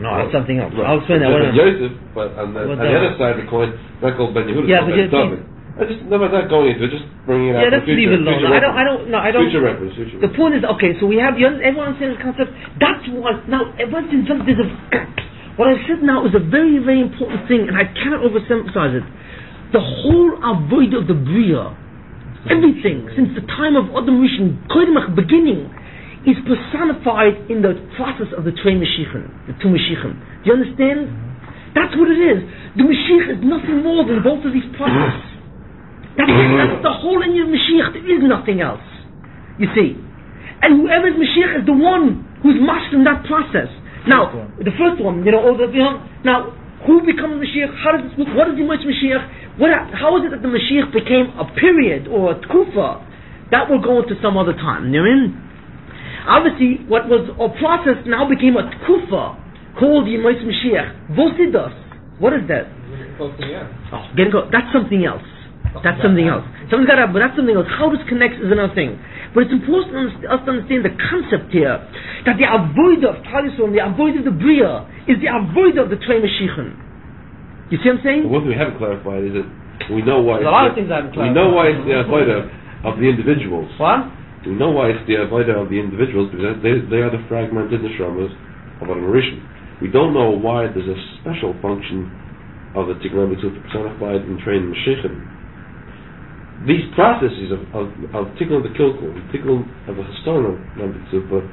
No, that's something else. I'll explain that. Ben Yosef, but on the other side of the coin, it's not called Ben Yehuda. Yeah, but David. Never not going into it, just bringing it out. Yeah, let's leave it alone. I don't. Future reference. The point is, okay, so we have everyone understands the concept. That's why now everyone's in some. What I said now is a very, very important thing, and I cannot overemphasize it. The whole avoid of the Bria Everything, since the time of Adam Rishon, Koidemach, beginning, is personified in the process of the two Mashiachim. Do you understand? That's what it is. The Mashiach is nothing more than both of these processes. That's it. That's the whole end of Mashiach. There is nothing else. You see. And whoever is Mashiach is the one who's mastering that process. Now, the first one, now, who becomes Mashiach? How does this look? What is the Mashiach? How is it that the Mashiach became a period or a tkufa? That will go into some other time. You know what I mean? Obviously, what was a process now became a tkufa called Yemais Mashiach. Vosidos. What is that? That's something else. That's something else. But that's something else. How this connects is another thing. But it's important for us to understand the concept here that the avoid of Harishon, the avoid of the Bria, is the avoid of the Tvei Mashiachim. You see what I'm saying? One thing we haven't clarified is that we know why. There's a lot of things I haven't clarified. We know why it's the avoid of the individuals. What? We know why it's the avoid of the individuals because they are the fragmented neshamas of Adam Rishon. We don't know why there's a special function of the Tikkun Mitzvah personified in Train Mashiachim. These processes of Tikkun the Kilkul, Tikkun of a Hastana Mitzvah,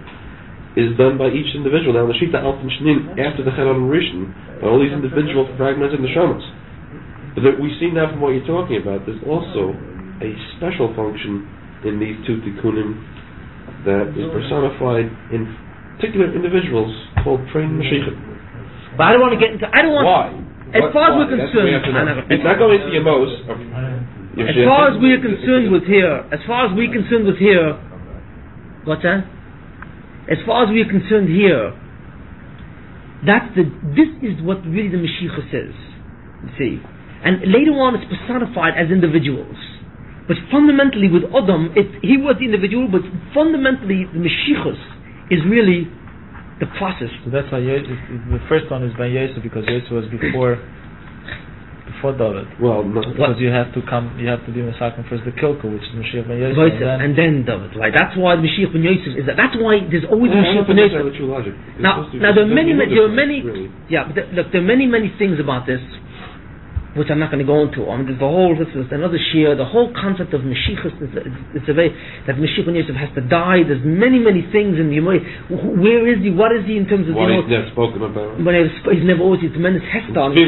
is done by each individual. Now, the Shita Alpin Shnin, after the Chet Adam Rishon, by all these individual fragmented neshamas. But we see now from what you're talking about, there's also a special function in these two tikkunim that is personified in particular individuals called trained Mashiachim. But I don't want to get into. I don't want. Why? As far as we're concerned, it's not going into Yemos. As far as we're concerned with here, what's that? As far as we're concerned here, this is what really the Mashiach says. You see, and later on it's personified as individuals. But fundamentally, with Adam, he was the individual, but fundamentally, the Mashiach is really the process. So that's why the first one is by Yosef, because Yosef was before David. Well, no, because you have to be Masakim first the Kilko, which is Mashiach ben Yosef, and then David. Right? That's why Mashiach ben Yosef is that. That's why there's always Mashiach ben Yosef. Now there are many. Yeah, but look, there are many things about this, which I'm not going to go into. I mean, there's another shir. The whole concept of Mashiach is a way that Mashiach ben Yosef has to die. There's many things in the Yemai. Where is he? What is he in terms of? Why he's never spoken about? He's never always a tremendous hester. What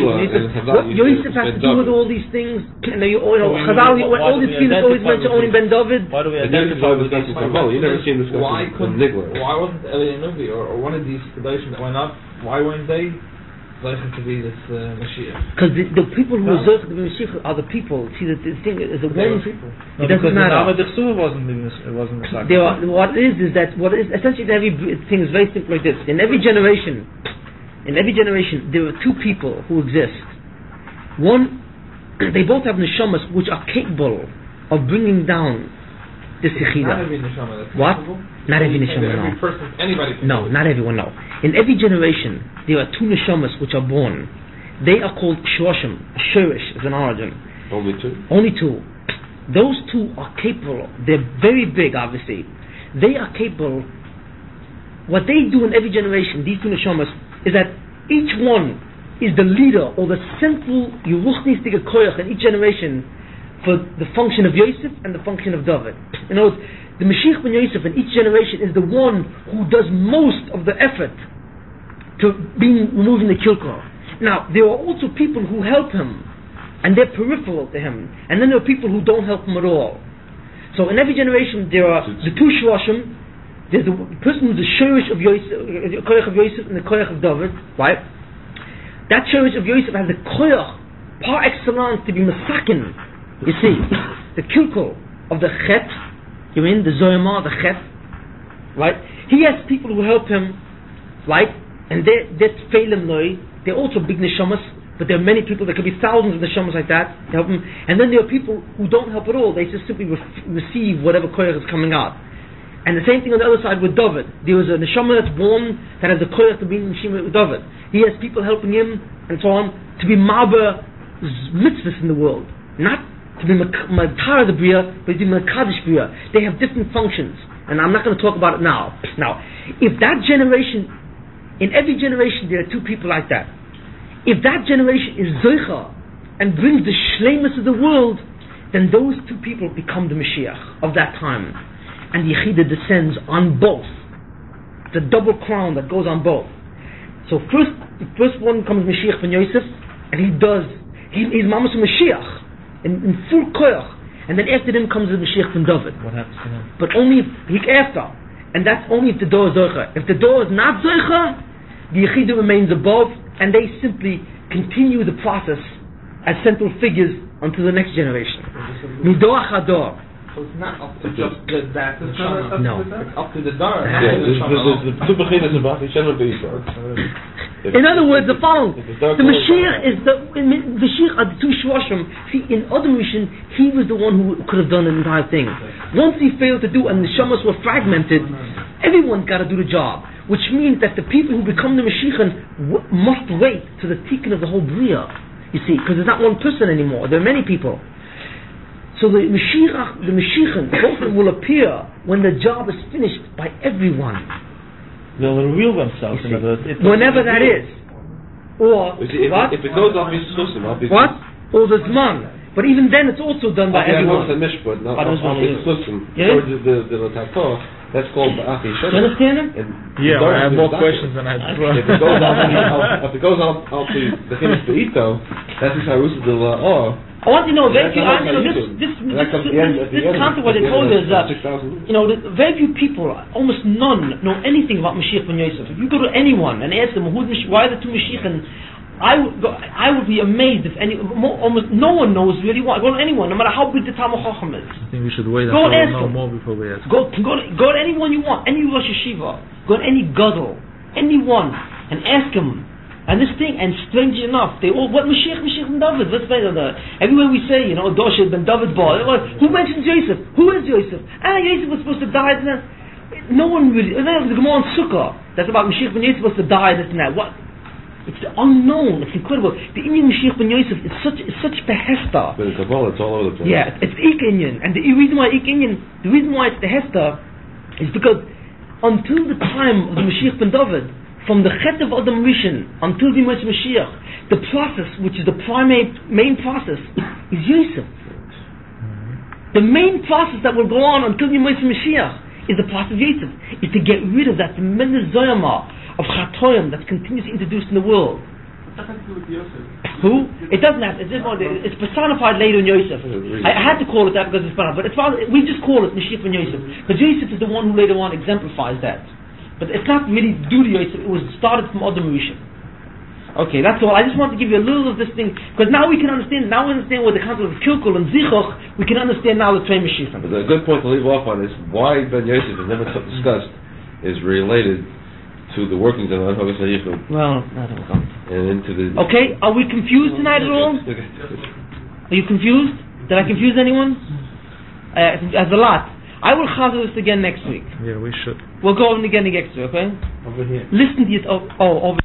Yosef has to do with all these things? And Chazal, all these things always mention only Ben David. Why do we? You never seen this guy from Nigler. Why wasn't Eli Nubi or one of these Kedoshim that went up? Why weren't they? To be this Mashiach. Because the people who are Zoch the Mashiach are the people. See, the thing is the one. It doesn't matter. Wasn't what is essentially every thing is very simple like this. In every generation, there are two people who exist. One, they both have neshamas which are capable of bringing down the Sechina. Not every neshama. What? Not every neshama. Every person, anybody. No, not everyone. No. In every generation, there are two neshamas which are born. They are called shoroshim. Shorish is an origin. Only two. Only two. Those two are capable. They're very big, obviously. They are capable. What they do in every generation, these two neshamas, is that each one is the leader or the central Yeruchnistic koyach in each generation for the function of Yosef and the function of David. In other words, the Mashiach ben Yosef in each generation is the one who does most of the effort to removing the kilkar. Now, there are also people who help him, and they're peripheral to him, and then there are people who don't help him at all. So in every generation there are the two shoroshim. There's the person who's the shorish of Yosef, koyach of Yosef, and the koyach of David, right? That shorish of Yosef has the koyach par excellence to be masakin. You see, the kilkul of the chet, you mean the zoyama, the chet, right? He has people who help him, right? And they're feilim noi. They're also big neshamas, but there are many people. There could be thousands of neshamas like that to help him. And then there are people who don't help at all. They just simply receive whatever koyach is coming out. And the same thing on the other side with David. There was a neshama that's born that has the koyach to be neshama with David. He has people helping him and so on to be maber mitzvahs in the world, not to be matar the bria, but to be makadish bria. They have different functions, and I'm not going to talk about it now. Now, if that generation, in every generation there are two people like that. If that generation is zoicha and brings the shleimus of the world, then those two people become the Mashiach of that time. And the Yechida descends on both. It's a double crown that goes on both. So the first one comes Mashiach ben Yosef, and he's Mamas Mashiach in full koyach. And then after him comes the Mashiach ben David. What happens to him? But only after. And that's only if the door is Zoicha. If the door is not Zoicha, the Yechida remains above, and they simply continue the process as central figures until the next generation. Midoach Hador. So it's not up to just that. No. It's up to the Dar. Yeah, there's two beginners in Bach, In other words, the following: the Mashiach is the Mashiach are the two Shwashim. See, in Adam Rishon, he was the one who could have done the entire thing. Once he failed to do, and the Shamas were fragmented, everyone's got to do the job. Which means that the people who become the Mashiach must wait to the tikkun of the whole Bria. You see, because there's not one person anymore. There are many people. So the Mashiach, both of them will appear when the job is finished by everyone. They'll reveal themselves. Whenever that is. Or, what? If it goes off his system, what? Or the Zman. But even then it's also done by everyone. That's called Ba'achi Shana. You understand it? Yeah, I have more questions than I have. If it goes out to the Chinuch Be'ito, that's his Harusah de la I want you to know, very few, this concept what they told you is that, very few people, almost none, know anything about Mashiach ben Yosef. If you go to anyone and ask them, why are the two Mashiachim, I would be amazed if almost no one knows really why. Go to anyone, no matter how big the Talmud Chacham is. I think we should wait until we know more before we ask. Go to anyone you want, any Rosh Yeshiva, go to any Gadol, anyone, and ask him. And this thing, and strangely enough, they all, what Mashiach ben David? Let's say that everywhere we say, Doshel ben David bar. Who mentions Yosef? Who is Yosef? Yosef was supposed to die. No one really. The Gemara on Sukkah, that's about Mashiach ben Yosef supposed to die. This and that. What? It's unknown. It's incredible. The Inyan Mashiach ben Yosef is such behesta. But in Kabbalah, it's all over the place. Yeah, it's Ik Inyan, and the reason why it's the hesta is because until the time of the Mashiach ben David, from the Chet of Adam Rishon until the Mashiach, the process, which is the main process, is Yosef. The main process that will go on until the Mashiach is the process of Yosef, is to get rid of that tremendous Zoyama of Chatoyim that's continuously introduced in the world. What's that to do with Yosef? Who? It doesn't have. It's personified later in Yosef. I had to call it that because it's personified, but we just call it Mashiach ben Yosef, because Yosef is the one who later on exemplifies that. But it's not really due to Yosef, it was started from Adam Rishon. Okay, that's all. I just want to give you a little of this thing, because now we understand what the concept of Kilkul and Zichoch, we can understand now the Tvei Mashiachim. But a good point to leave off on is why Ben Yosef is never discussed is related to the workings of Anhag HaYichud. Well, I don't know. And into the... Okay, are we confused tonight at all? Are you confused? Did I confuse anyone? As a lot. I will chazal this again next week. Yeah, we should. We'll go over it again next week, okay? Over here. Listen to it. Over